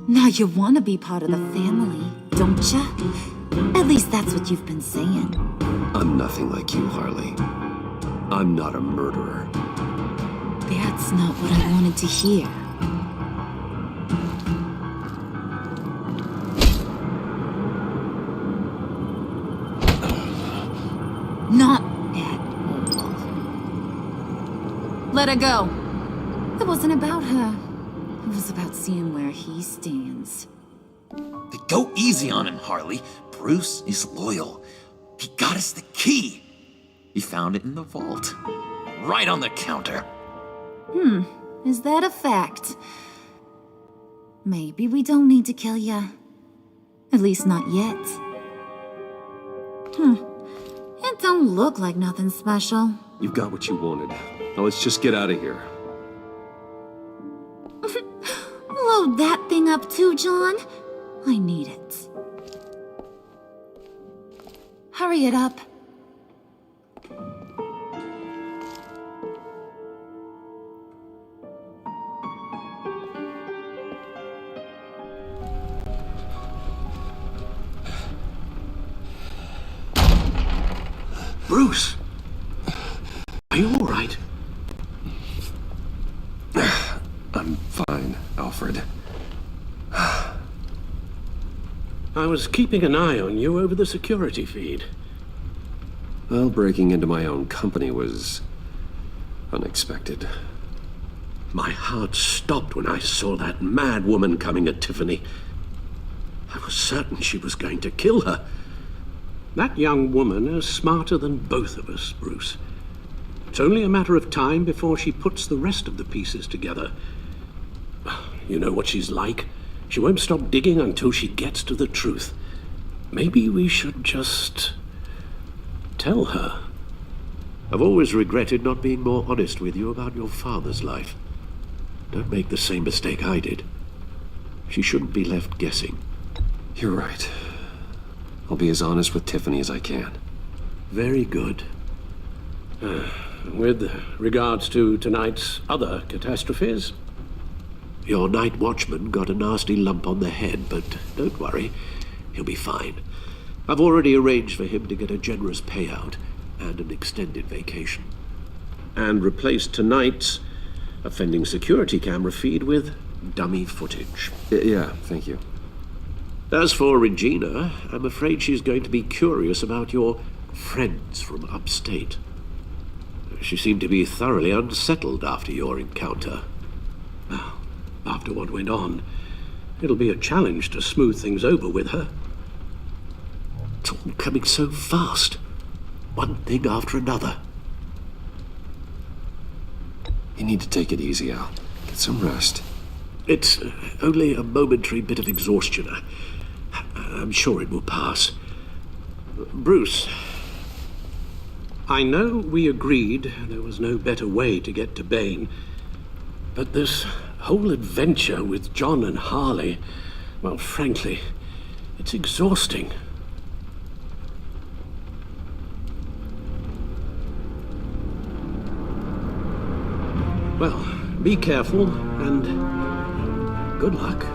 Now you want to be part of the family, don't ya? At least that's what you've been saying. I'm nothing like you, Harley. I'm not a murderer. That's not what I wanted to hear. Not at all. Let her go. It wasn't about her. It was about seeing where he stands. Go easy on him, Harley. Bruce is loyal. He got us the key. He found it in the vault. Right on the counter. Is that a fact? Maybe we don't need to kill ya. At least not yet. It don't look like nothing special. You've got what you wanted. Now let's just get out of here. Load that thing up too, John. I need it. Hurry it up. Bruce! Are you all right? I'm fine, Alfred. I was keeping an eye on you over the security feed. Well, breaking into my own company was unexpected. My heart stopped when I saw that mad woman coming at Tiffany. I was certain she was going to kill her. That young woman is smarter than both of us, Bruce. It's only a matter of time before she puts the rest of the pieces together. You know what she's like. She won't stop digging until she gets to the truth. Maybe we should just tell her. I've always regretted not being more honest with you about your father's life. Don't make the same mistake I did. She shouldn't be left guessing. You're right. I'll be as honest with Tiffany as I can. Very good. With regards to tonight's other catastrophes, your night watchman got a nasty lump on the head, but don't worry, he'll be fine. I've already arranged for him to get a generous payout and an extended vacation. And replaced tonight's offending security camera feed with dummy footage. Yeah, thank you. As for Regina, I'm afraid she's going to be curious about your friends from upstate. She seemed to be thoroughly unsettled after your encounter. Well, after what went on, it'll be a challenge to smooth things over with her. It's all coming so fast. One thing after another. You need to take it easy, Al. Get some rest. It's only a momentary bit of exhaustion. I'm sure it will pass. Bruce, I know we agreed there was no better way to get to Bane, but this whole adventure with John and Harley, well, frankly, it's exhausting. Well, be careful and good luck.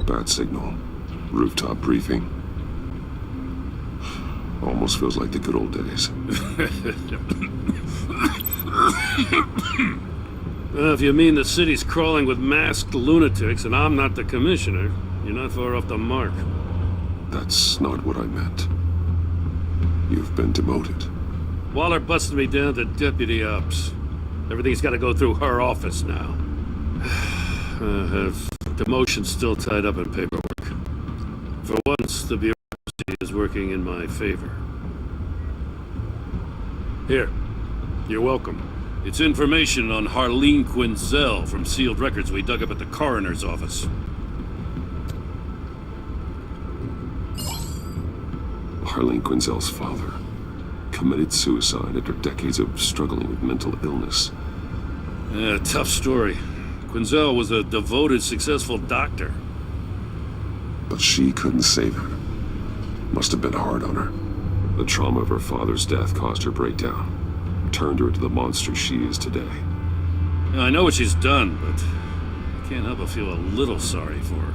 Bad signal. Rooftop briefing. Almost feels like the good old days. If you mean the city's crawling with masked lunatics and I'm not the commissioner, you're not far off the mark. That's not what I meant. You've been demoted. Waller busted me down to deputy ops. Everything's got to go through her office now. Demotion's still tied up in paperwork. For once, the bureaucracy is working in my favor. Here, you're welcome. It's information on Harleen Quinzel from sealed records we dug up at the coroner's office. Harleen Quinzel's father committed suicide after decades of struggling with mental illness. Yeah, tough story. Quinzel was a devoted, successful doctor. But she couldn't save him. Must have been hard on her. The trauma of her father's death caused her breakdown. Turned her into the monster she is today. I know what she's done, but I can't help but feel a little sorry for her.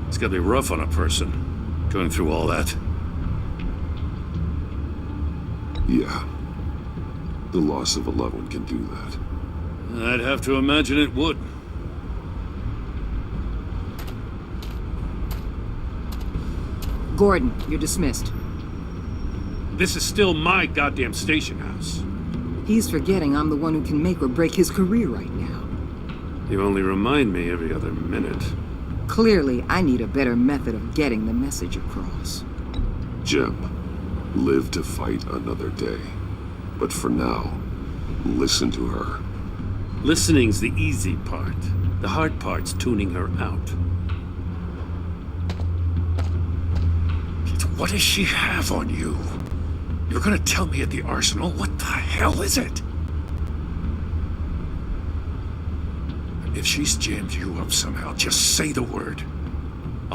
It's gotta be rough on a person, going through all that. Yeah. The loss of a loved one can do that. I'd have to imagine it would. Gordon, you're dismissed. This is still my goddamn station house. He's forgetting I'm the one who can make or break his career right now. You only remind me every other minute. Clearly, I need a better method of getting the message across. Jim, live to fight another day. But for now, listen to her. Listening's the easy part. The hard part's tuning her out. What does she have on you? You're gonna tell me at the arsenal? What the hell is it? If she's jammed you up somehow, just say the word.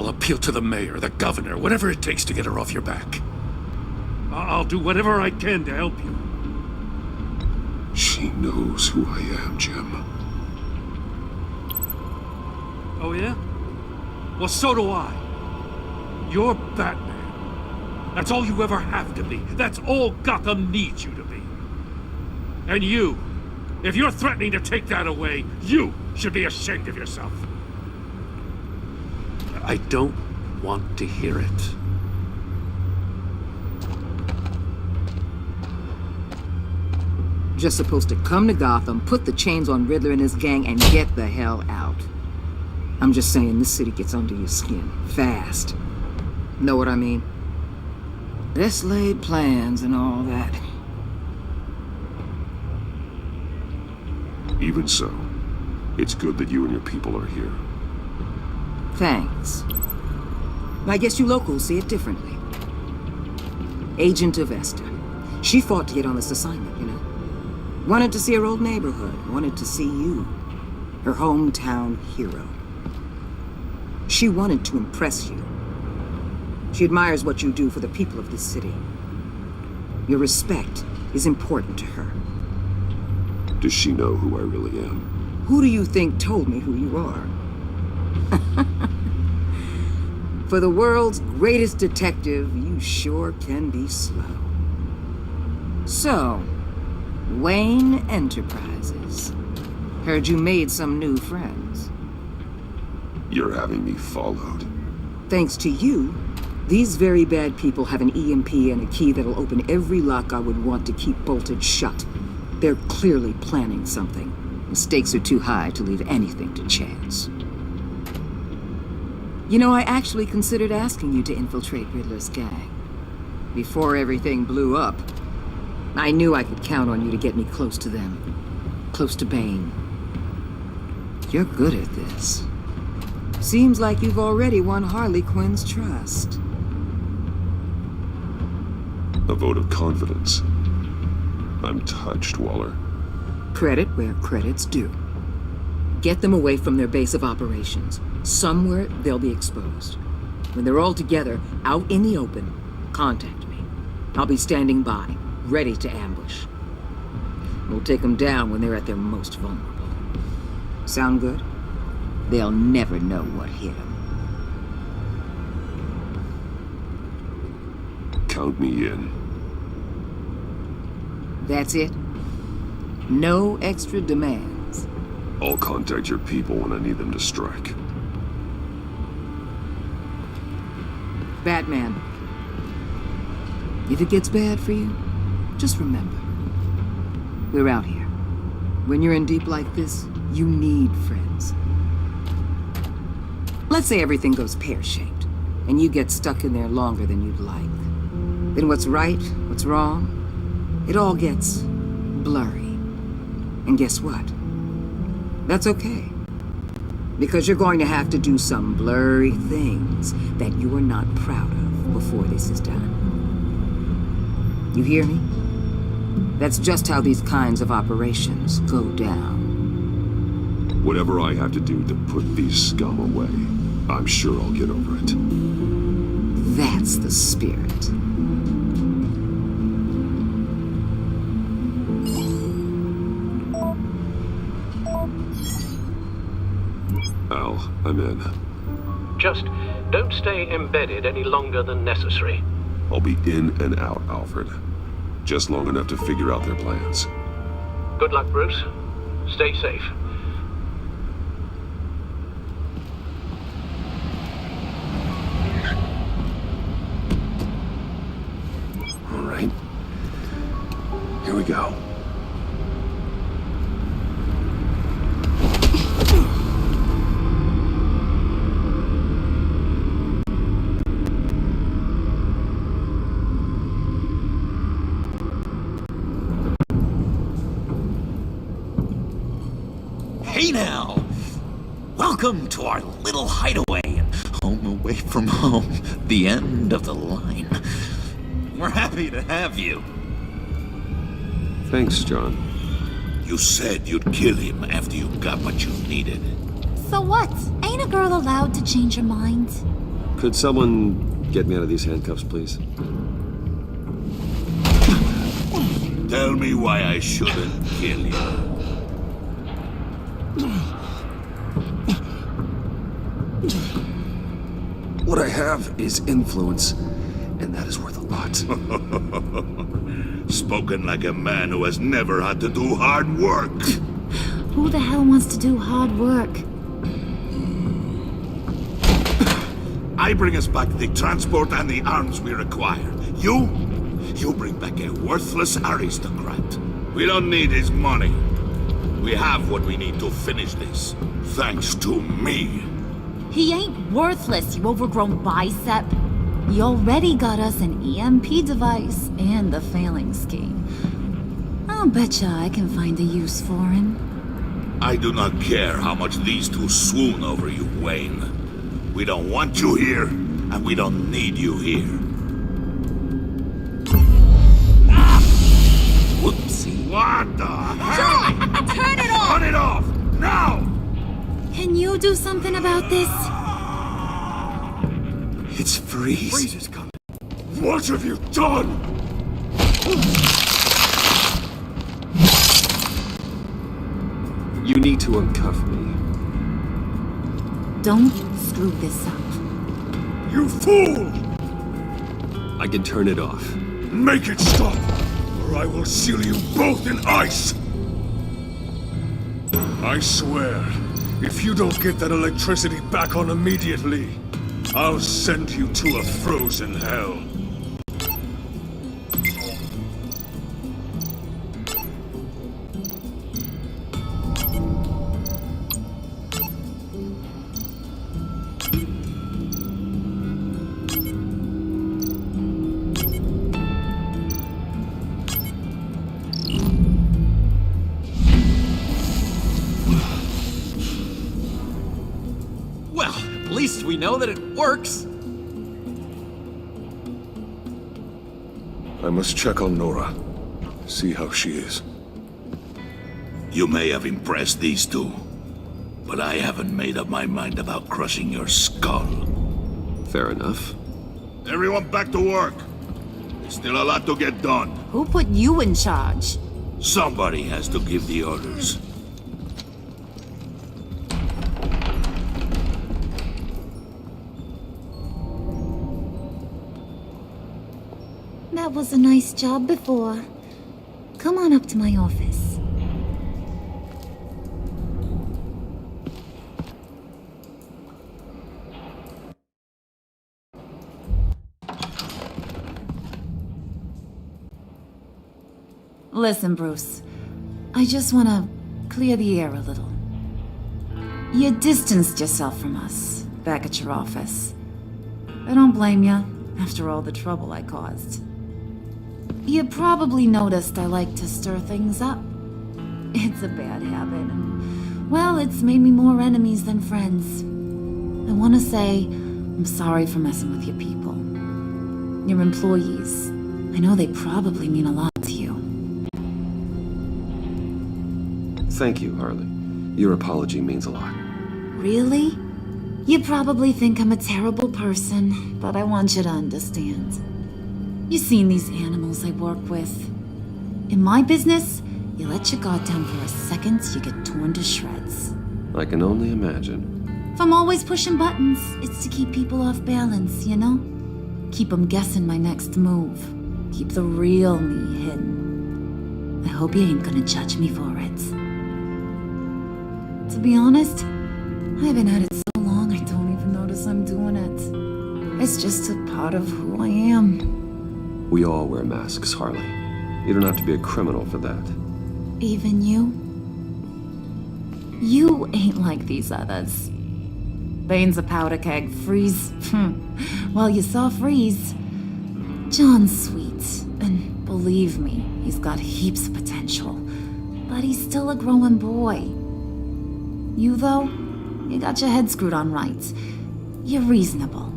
I'll appeal to the mayor, the governor, whatever it takes to get her off your back. I'll do whatever I can to help you. She knows who I am, Jim. Oh, yeah? Well, so do I. You're Batman. That's all you ever have to be. That's all Gotham needs you to be. And you, if you're threatening to take that away, you should be ashamed of yourself. I don't want to hear it. Just supposed to come to Gotham, put the chains on Riddler and his gang, and get the hell out. I'm just saying, this city gets under your skin. Fast. Know what I mean? Best laid plans and all that. Even so, it's good that you and your people are here. Thanks. I guess you locals see it differently. Agent of Esther. She fought to get on this assignment, you know? Wanted to see her old neighborhood. Wanted to see you. Her hometown hero. She wanted to impress you. She admires what you do for the people of this city. Your respect is important to her. Does she know who I really am? Who do you think told me who you are? For the world's greatest detective, you sure can be slow. So, Wayne Enterprises. Heard you made some new friends. You're having me followed. Thanks to you, these very bad people have an EMP and a key that'll open every lock I would want to keep bolted shut. They're clearly planning something. The stakes are too high to leave anything to chance. You know, I actually considered asking you to infiltrate Riddler's gang. Before everything blew up, I knew I could count on you to get me close to them. Close to Bane. You're good at this. Seems like you've already won Harley Quinn's trust. A vote of confidence. I'm touched, Waller. Credit where credit's due. Get them away from their base of operations. Somewhere they'll be exposed. When they're all together, out in the open, contact me. I'll be standing by, ready to ambush. We'll take them down when they're at their most vulnerable. Sound good? They'll never know what hit them. Count me in. That's it? No extra demands? I'll contact your people when I need them to strike. Batman. If it gets bad for you, just remember. We're out here. When you're in deep like this, you need friends. Let's say everything goes pear-shaped, and you get stuck in there longer than you'd like. Then what's right, what's wrong, it all gets blurry. And guess what? That's okay. Because you're going to have to do some blurry things that you are not proud of before this is done. You hear me? That's just how these kinds of operations go down. Whatever I have to do to put these scum away, I'm sure I'll get over it. That's the spirit. Al, I'm in. Just don't stay embedded any longer than necessary. I'll be in and out, Alfred. Just long enough to figure out their plans. Good luck, Bruce. Stay safe. All right. Here we go. Hey now! Welcome to our little hideaway and home away from home, the end of the line. We're happy to have you. Thanks, John. You said you'd kill him after you got what you needed. So what? Ain't a girl allowed to change her mind? Could someone get me out of these handcuffs, please? Tell me why I shouldn't kill you. What I have is influence, and that is worth a lot. Spoken like a man who has never had to do hard work. Who the hell wants to do hard work? I bring us back the transport and the arms we require. You bring back a worthless aristocrat. We don't need his money. We have what we need to finish this, thanks to me. He ain't worthless, you overgrown bicep. He already got us an EMP device and the failing scheme. I'll betcha I can find a use for him. I do not care how much these two swoon over you, Wayne. We don't want you here, and we don't need you here. Whoopsie. What the hell? John, turn it off! Turn it off! Now! Can you do something about this? It's Freeze. Freeze is coming. What have you done? You need to uncuff me. Don't screw this up. You fool! I can turn it off. Make it stop, or I will seal you both in ice! I swear, if you don't get that electricity back on immediately, I'll send you to a frozen hell. Well, at least we know that it works. I must check on Nora. See how she is. You may have impressed these two, but I haven't made up my mind about crushing your skull. Fair enough. Everyone back to work. There's still a lot to get done. Who put you in charge? Somebody has to give the orders. That was a nice job before. Come on up to my office. Listen, Bruce. I just want to clear the air a little. You distanced yourself from us back at your office. I don't blame you, after all the trouble I caused. You probably noticed I like to stir things up. It's a bad habit, and, well, it's made me more enemies than friends. I want to say I'm sorry for messing with your people. Your employees. I know they probably mean a lot to you. Thank you, Harley. Your apology means a lot. Really? You probably think I'm a terrible person, but I want you to understand. You've seen these animals I work with. In my business, you let your guard down for a second, you get torn to shreds. I can only imagine. If I'm always pushing buttons, it's to keep people off balance, you know? Keep them guessing my next move. Keep the real me hidden. I hope you ain't gonna judge me for it. To be honest, I've been at it so long I don't even notice I'm doing it. It's just a part of who I am. We all wear masks, Harley. You don't have to be a criminal for that. Even you? You ain't like these others. Bane's a powder keg. Freeze. Well, you saw Freeze. John's sweet, and believe me, he's got heaps of potential. But he's still a growing boy. You, though, you got your head screwed on right. You're reasonable.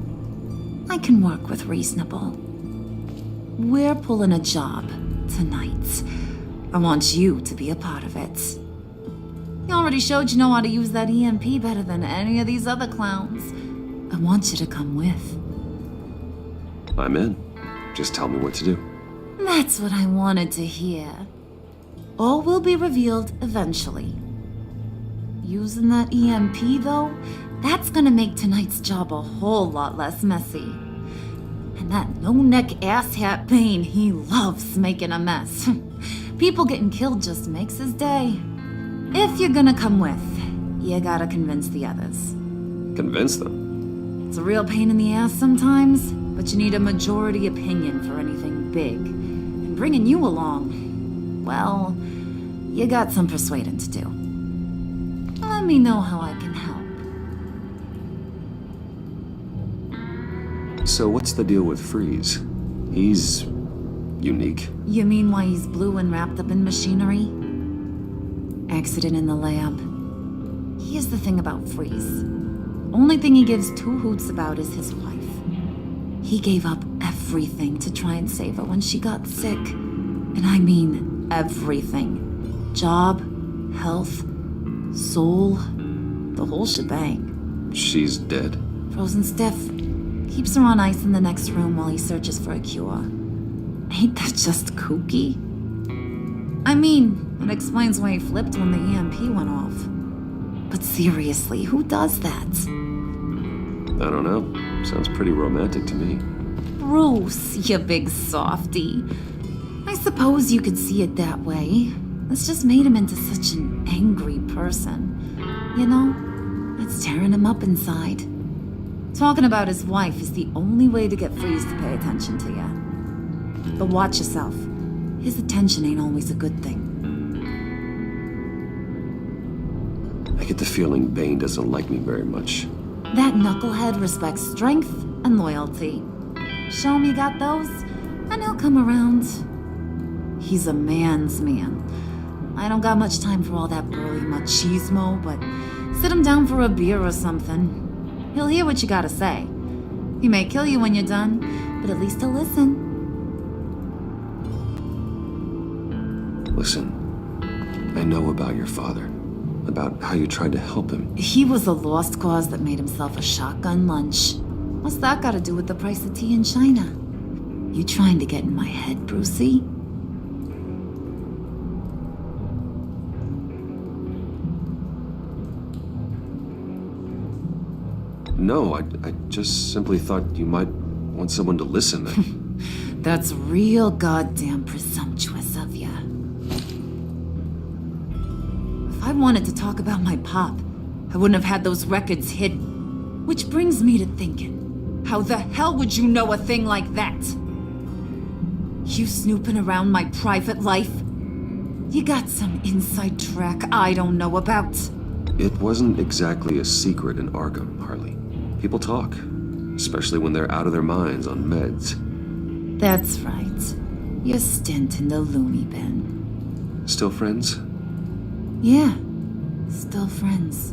I can work with reasonable. We're pulling a job tonight. I want you to be a part of it. You already showed you know how to use that EMP better than any of these other clowns. I want you to come with. I'm in. Just tell me what to do. That's what I wanted to hear. All will be revealed eventually. Using that EMP, though, that's gonna make tonight's job a whole lot less messy. And that no-neck asshat Bane, he loves making a mess. People getting killed just makes his day. If you're gonna come with, you gotta convince the others. Convince them? It's a real pain in the ass sometimes, but you need a majority opinion for anything big. And bringing you along, well, you got some persuading to do. Let me know how I can help. So what's the deal with Freeze? He's unique. You mean why he's blue and wrapped up in machinery? Accident in the lab. Here's the thing about Freeze. Only thing he gives two hoots about is his wife. He gave up everything to try and save her when she got sick. And I mean everything. Job, health, soul, the whole shebang. She's dead? Frozen stiff. Keeps her on ice in the next room while he searches for a cure. Ain't that just kooky? I mean, it explains why he flipped when the EMP went off. But seriously, who does that? I don't know. Sounds pretty romantic to me. Bruce, you big softy. I suppose you could see it that way. It's just made him into such an angry person. You know, it's tearing him up inside. Talking about his wife is the only way to get Freeze to pay attention to you. But watch yourself. His attention ain't always a good thing. I get the feeling Bane doesn't like me very much. That knucklehead respects strength and loyalty. Show him you got those, and he'll come around. He's a man's man. I don't got much time for all that burly machismo, but sit him down for a beer or something. He'll hear what you gotta say. He may kill you when you're done, but at least he'll listen. Listen, I know about your father. About how you tried to help him. He was a lost cause that made himself a shotgun lunch. What's that got to do with the price of tea in China? You trying to get in my head, Brucey? No, I just simply thought you might want someone to listen. That's real goddamn presumptuous of ya. If I wanted to talk about my pop, I wouldn't have had those records hidden. Which brings me to thinking, how the hell would you know a thing like that? You snooping around my private life? You got some inside track I don't know about. It wasn't exactly a secret in Arkham, Harley. People talk, especially when they're out of their minds on meds. That's right. Your stint in the loony bin. Still friends? Yeah, still friends.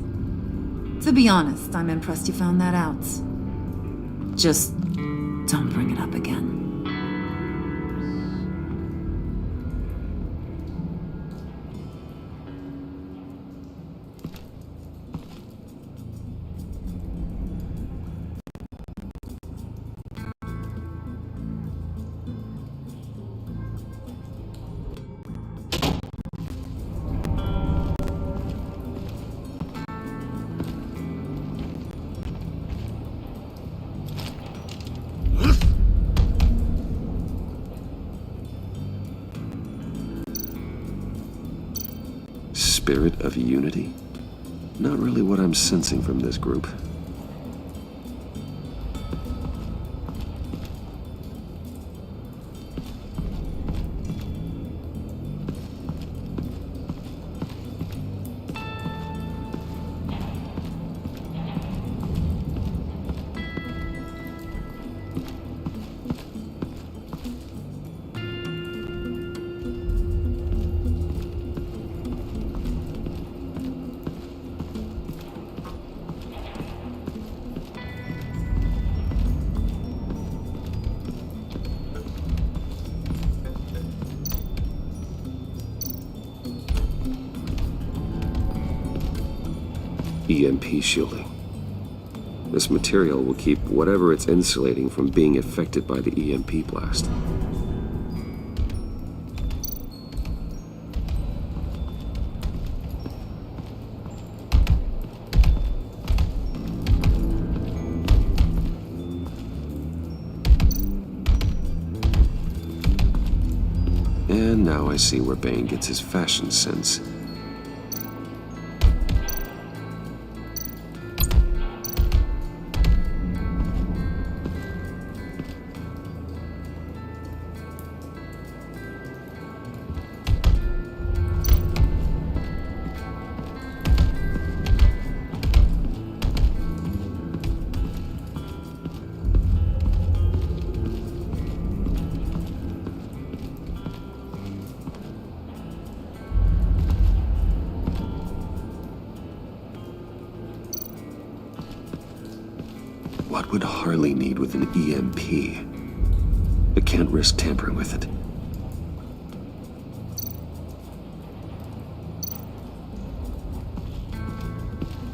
To be honest, I'm impressed you found that out. Just don't bring it up again. Spirit of unity? Not really what I'm sensing from this group. EMP shielding. This material will keep whatever it's insulating from being affected by the EMP blast. And now I see where Bane gets his fashion sense. What would Harley need with an EMP? I can't risk tampering with it.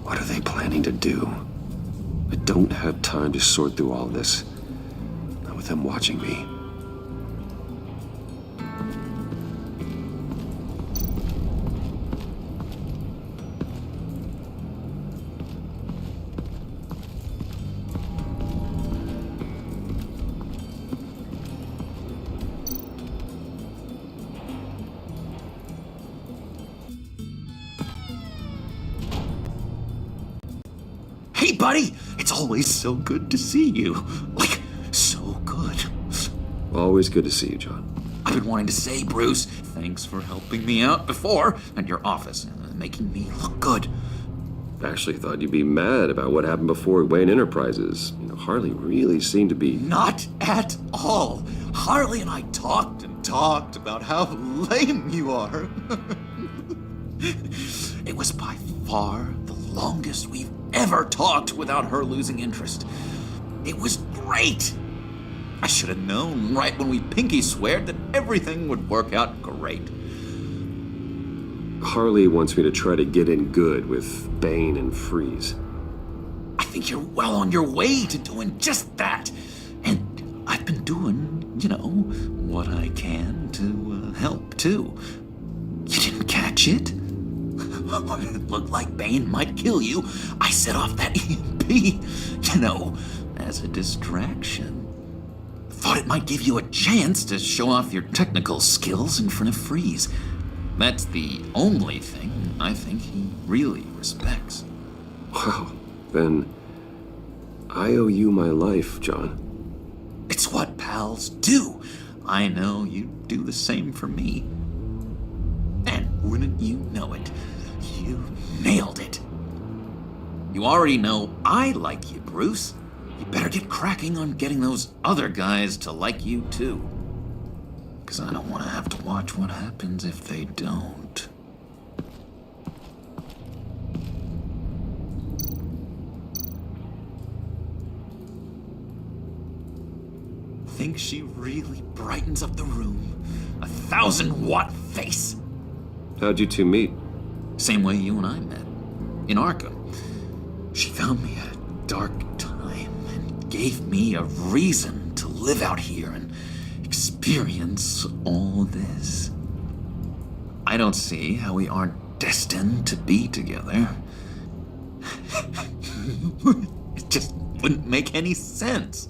What are they planning to do? I don't have time to sort through all this. Not with them watching me. Hey, buddy! It's always so good to see you. Like, so good. Always good to see you, John. I've been wanting to say, Bruce, thanks for helping me out before at your office, making me look good. Actually thought you'd be mad about what happened before Wayne Enterprises. You know, Harley really seemed to be... Not at all. Harley and I talked and talked about how lame you are. It was by far the longest we've ever talked without her losing interest. It was great. I should have known right when we pinky sweared that everything would work out great. Harley wants me to try to get in good with Bane and Freeze. I think you're well on your way to doing just that. And I've been doing, you know, what I can to help too. You didn't catch it? When it looked like Bane might kill you, I set off that EMP, you know, as a distraction. Thought it might give you a chance to show off your technical skills in front of Freeze. That's the only thing I think he really respects. Wow, then I owe you my life, John. It's what pals do. I know you do the same for me. And wouldn't you know it, you nailed it. You already know I like you, Bruce. You better get cracking on getting those other guys to like you too. 'Cause I don't want to have to watch what happens if they don't. Think she really brightens up the room? 1,000-watt face! How'd you two meet? Same way you and I met. In Arkham. She found me at a dark time and gave me a reason to live out here and experience all this. I don't see how we aren't destined to be together. It just wouldn't make any sense.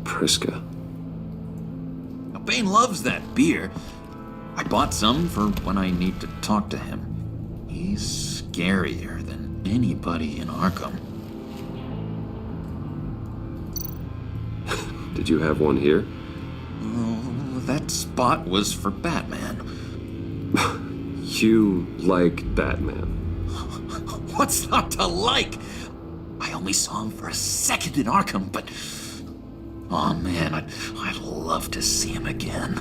Priska. Now, Bane loves that beer. I bought some for when I need to talk to him. He's scarier than anybody in Arkham. Did you have one here? Oh, that spot was for Batman. You like Batman? What's not to like? I only saw him for a second in Arkham, but... oh man, I'd love to see him again.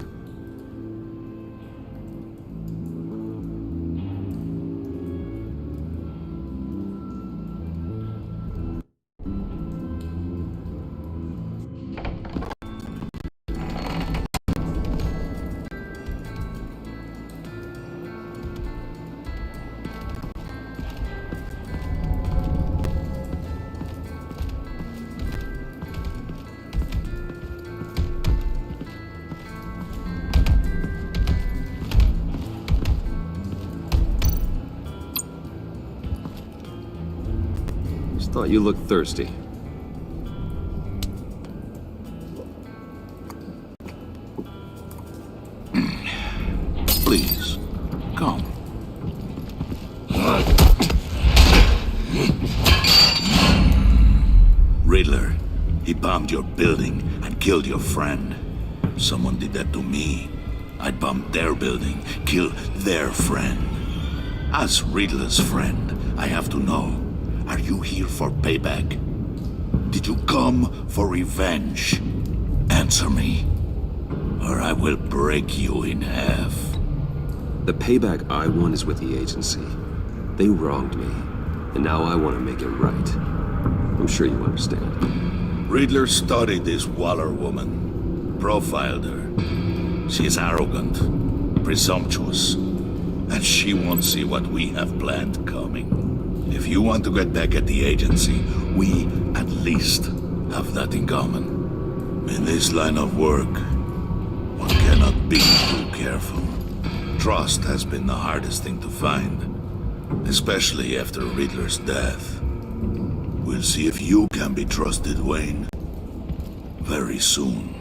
Thought you looked thirsty. Please, come. Riddler, he bombed your building and killed your friend. Someone did that to me. I'd bomb their building, kill their friend. As Riddler's friend, I have to know, are you here for payback? Did you come for revenge? Answer me, or I will break you in half. The payback I want is with the agency. They wronged me, and now I want to make it right. I'm sure you understand. Riddler studied this Waller woman, profiled her. She's arrogant, presumptuous, and she won't see what we have planned coming. If you want to get back at the agency, we at least have that in common. In this line of work, one cannot be too careful. Trust has been the hardest thing to find, especially after Riddler's death. We'll see if you can be trusted, Wayne. Very soon.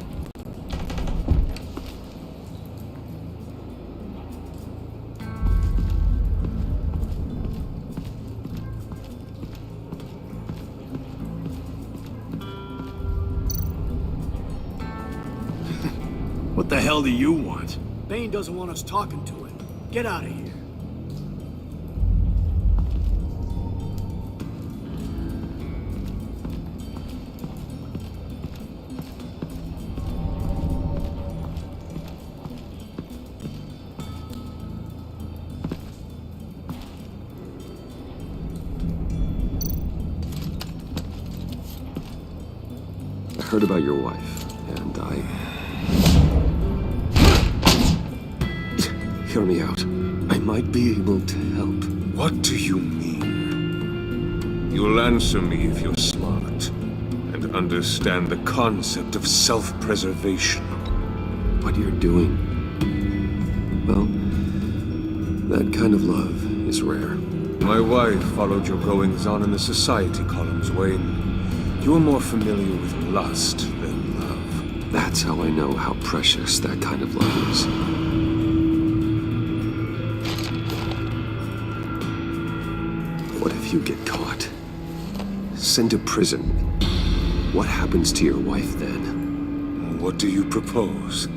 What the hell do you want? Bane doesn't want us talking to him. Get out of here. I heard about your wife, and Hear me out. I might be able to help. What do you mean? You'll answer me if you're smart and understand the concept of self-preservation. What you're doing, well, that kind of love is rare. My wife followed your goings-on in the society columns, Wayne. You are more familiar with lust than love. That's how I know how precious that kind of love is. What if you get caught? Sent to prison? What happens to your wife then? What do you propose?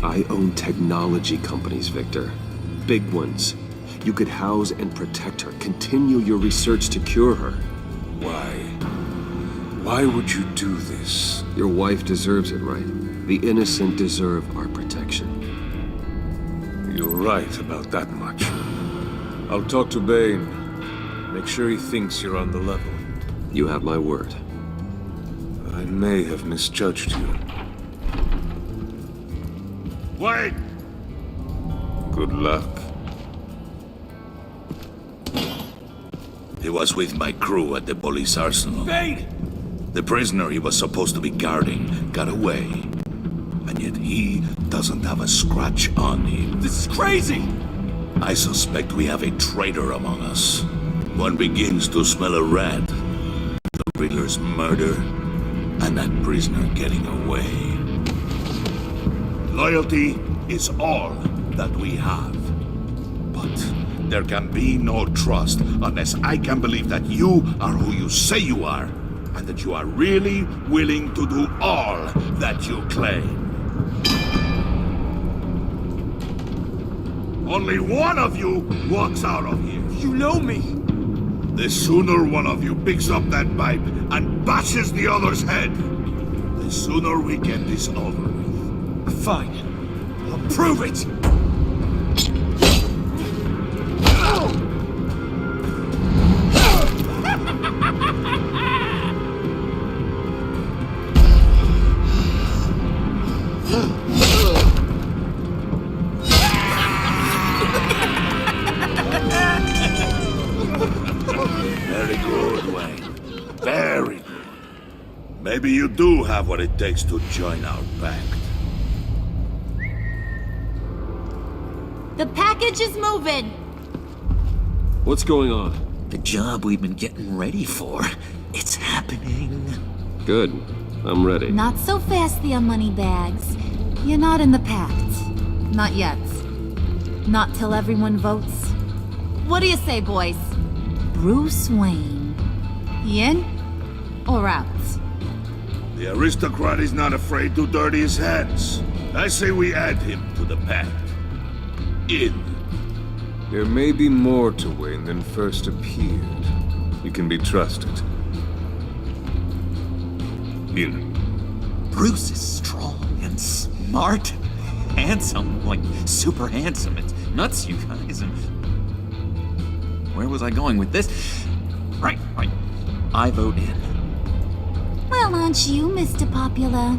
I own technology companies, Victor. Big ones. You could house and protect her, continue your research to cure her. Why? Why would you do this? Your wife deserves it, right? The innocent deserve our protection. You're right about that much. I'll talk to Bane. Make sure he thinks you're on the level. You have my word. I may have misjudged you. Wait! Good luck. He was with my crew at the police arsenal. Bane! The prisoner he was supposed to be guarding got away. And yet he doesn't have a scratch on him. This is crazy! I suspect we have a traitor among us. One begins to smell a rat. The Riddler's murder, and that prisoner getting away. Loyalty is all that we have. But there can be no trust unless I can believe that you are who you say you are, and that you are really willing to do all that you claim. Only one of you walks out of here. You know me. The sooner one of you picks up that pipe and bashes the other's head, the sooner we get this over with. Fine. I'll prove it! Very good, Wayne. Very good. Maybe you do have what it takes to join our pact. The package is moving! What's going on? The job we've been getting ready for. It's happening. Good. I'm ready. Not so fast, the Moneybags. You're not in the Pact. Not yet. Not till everyone votes. What do you say, boys? Bruce Wayne. He in or out? The aristocrat is not afraid to dirty his hands. I say we add him to the Pact. In. There may be more to Wayne than first appeared. He can be trusted. In. Bruce is strong and smart. Handsome, like super handsome. It's nuts, you guys. And where was I going with this? Right. I vote in. Well, aren't you, Mr. Popular?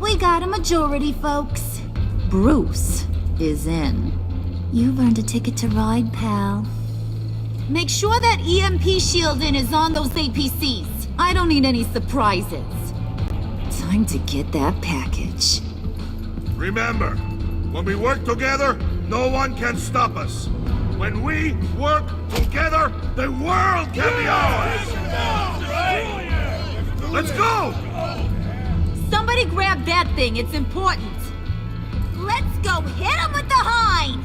We got a majority, folks. Bruce is in. You've earned a ticket to ride, pal. Make sure that EMP shielding is on those APCs. I don't need any surprises. Time to get that package. Remember, when we work together, no one can stop us. When we work together, the world can be ours! Let's go! Somebody grab that thing, it's important. Let's go hit him with the hind!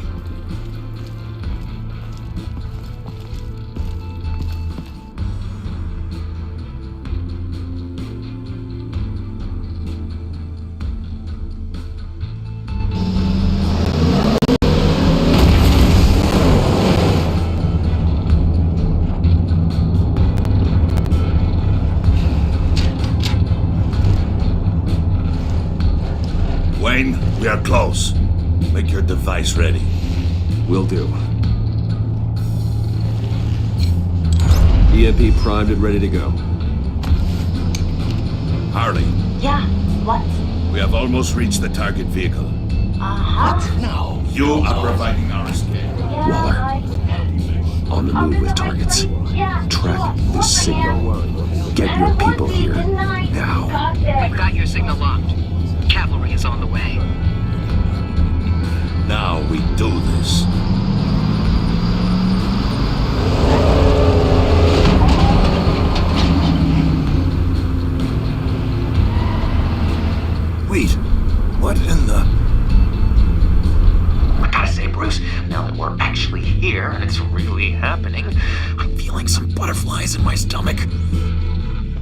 Wayne, we are close. Make your device ready. Will do. EMP primed and ready to go. Harley. Yeah, what? We have almost reached the target vehicle. What? No. You are providing our escape. Waller. On the move with targets. Track this signal. Get your people here. Now. We've got your signal locked. Cavalry is on the way. Now we do this. Wait, what in the... I gotta say, Bruce, now that we're actually here and it's really happening, I'm feeling some butterflies in my stomach.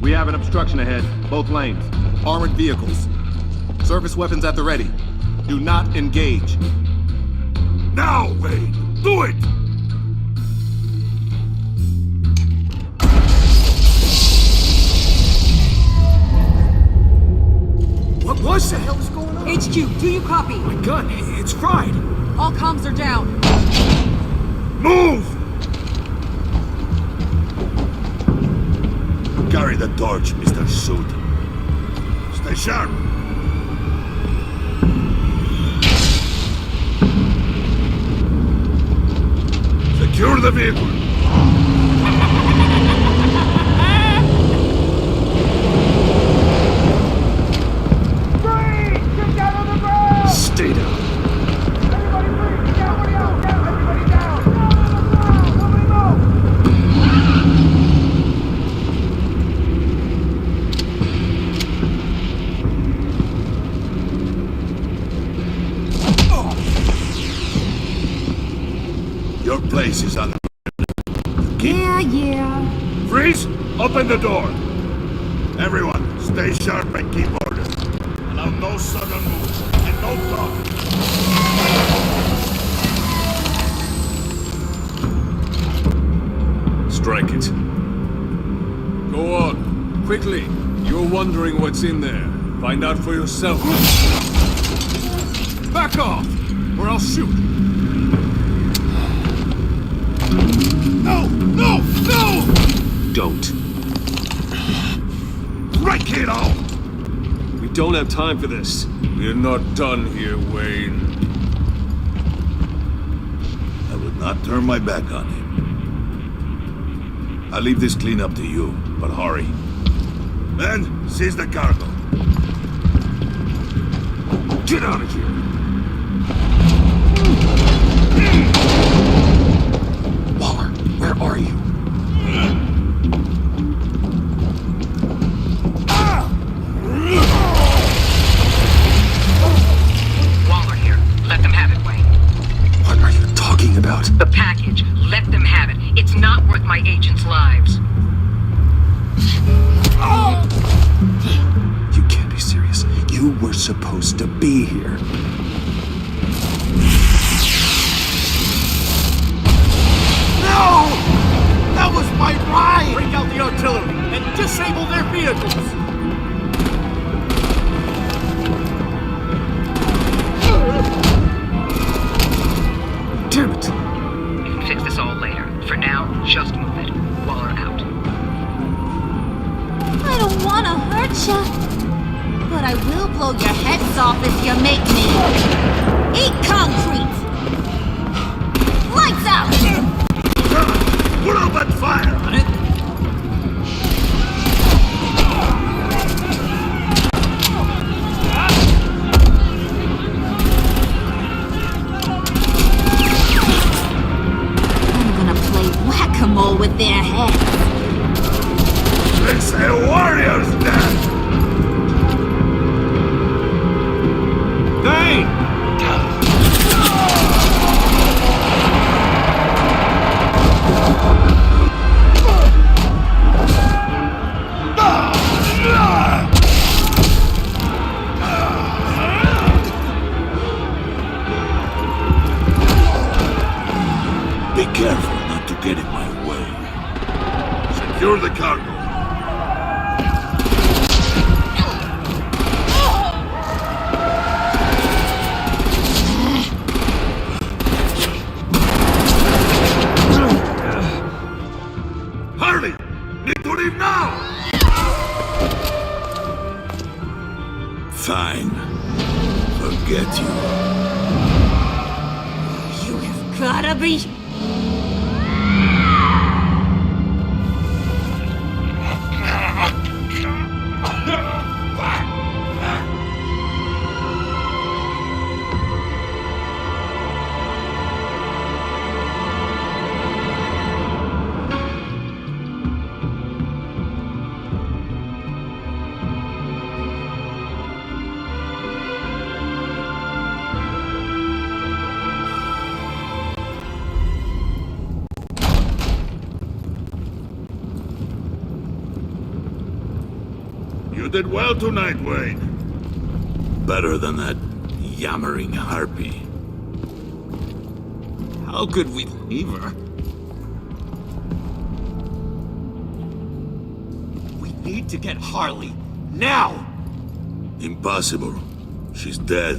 We have an obstruction ahead, both lanes. Armored vehicles. Service weapons at the ready. Do not engage. Now, Wayne! Do it! What the hell is going on? HQ, do you copy? My gun, it's fried. All comms are down. Move! Carry the torch, Mr. Suit. Stay sharp. Secure the vehicle. Stay down. Your place is on the... Yeah. Freeze! Open the door! Everyone, stay sharp and keep order. Allow no sudden moves and no talk. Strike it. Go on, quickly. You're wondering what's in there. Find out for yourself. Back off, or I'll shoot. No! No! No! Don't. Right, kiddo! We don't have time for this. We're not done here, Wayne. I would not turn my back on him. I'll leave this clean up to you, but hurry. Men, seize the cargo. Get out of here! You were supposed to be here. No! That was my ride! Bring out the artillery and disable their vehicles! Damn it! We can fix this all later. For now, just move it. Waller out. I don't want to hurt ya, but I will blow your heads off if you make me. Eat concrete! Lights out! Put open fire on it! I'm gonna play whack-a-mole with their heads. It's a warrior's death! Bane! Be careful not to get in my way. Secure the cargo. Hurry! Need to leave now! Fine. Forget you. You have gotta be... You did well tonight, Wayne. Better than that yammering harpy. How could we leave her? We need to get Harley, now! Impossible. She's dead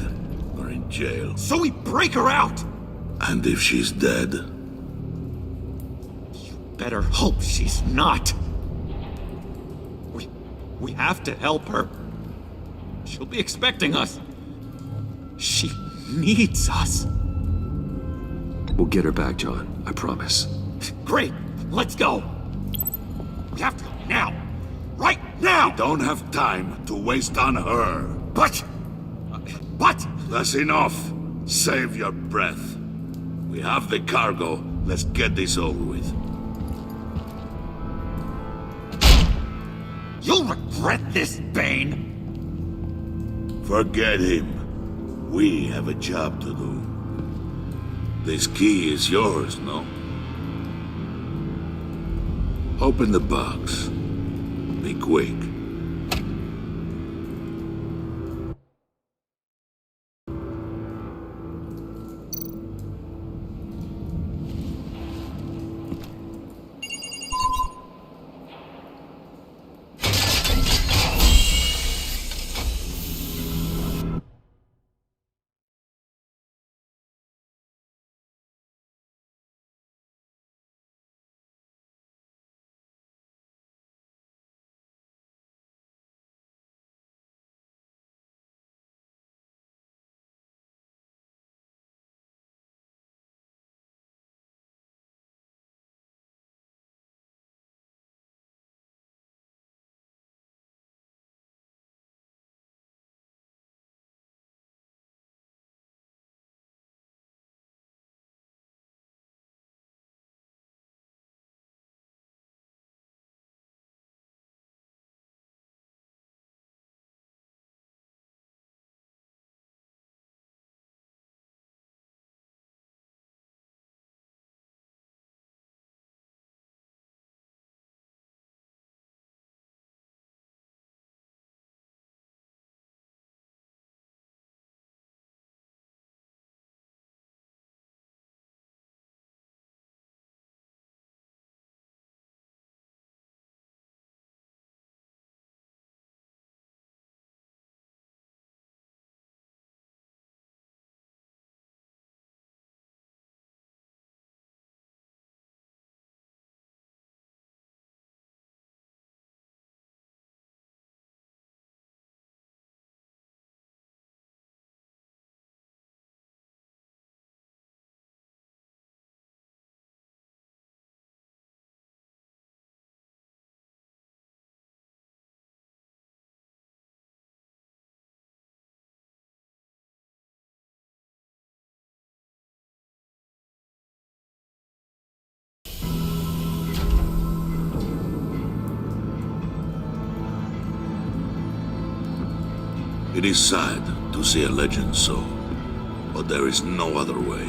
or in jail. So we break her out! And if she's dead, Better hope she's not. We have to help her. She'll be expecting us. She needs us. We'll get her back, John. I promise. Great. Let's go. We have to go now. Right now! we don't have time to waste on her. But... That's enough. Save your breath. We have the cargo. Let's get this over with. You'll regret this, Bane! Forget him. We have a job to do. This key is yours, no? Open the box. Be quick. It is sad to see a legend so, but there is no other way.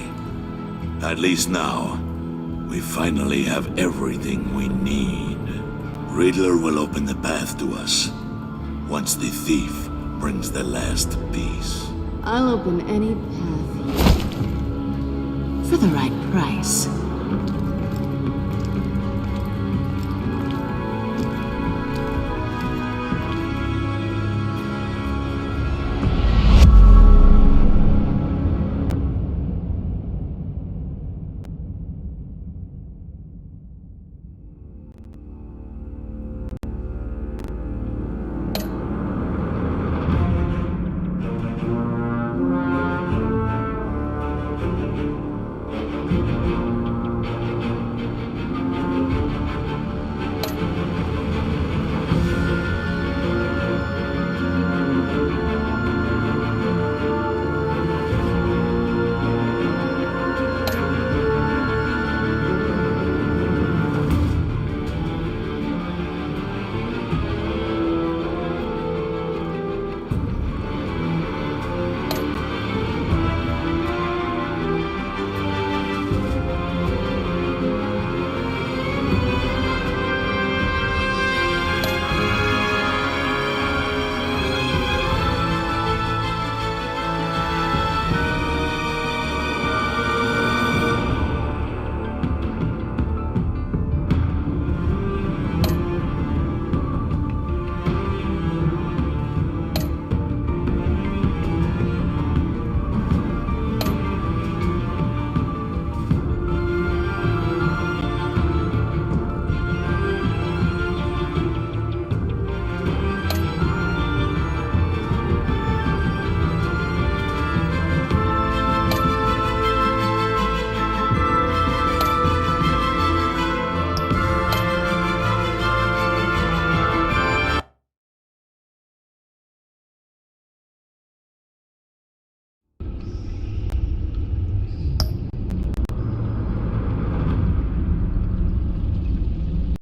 At least now, we finally have everything we need. Riddler will open the path to us, once the thief brings the last piece. I'll open any path for the right price.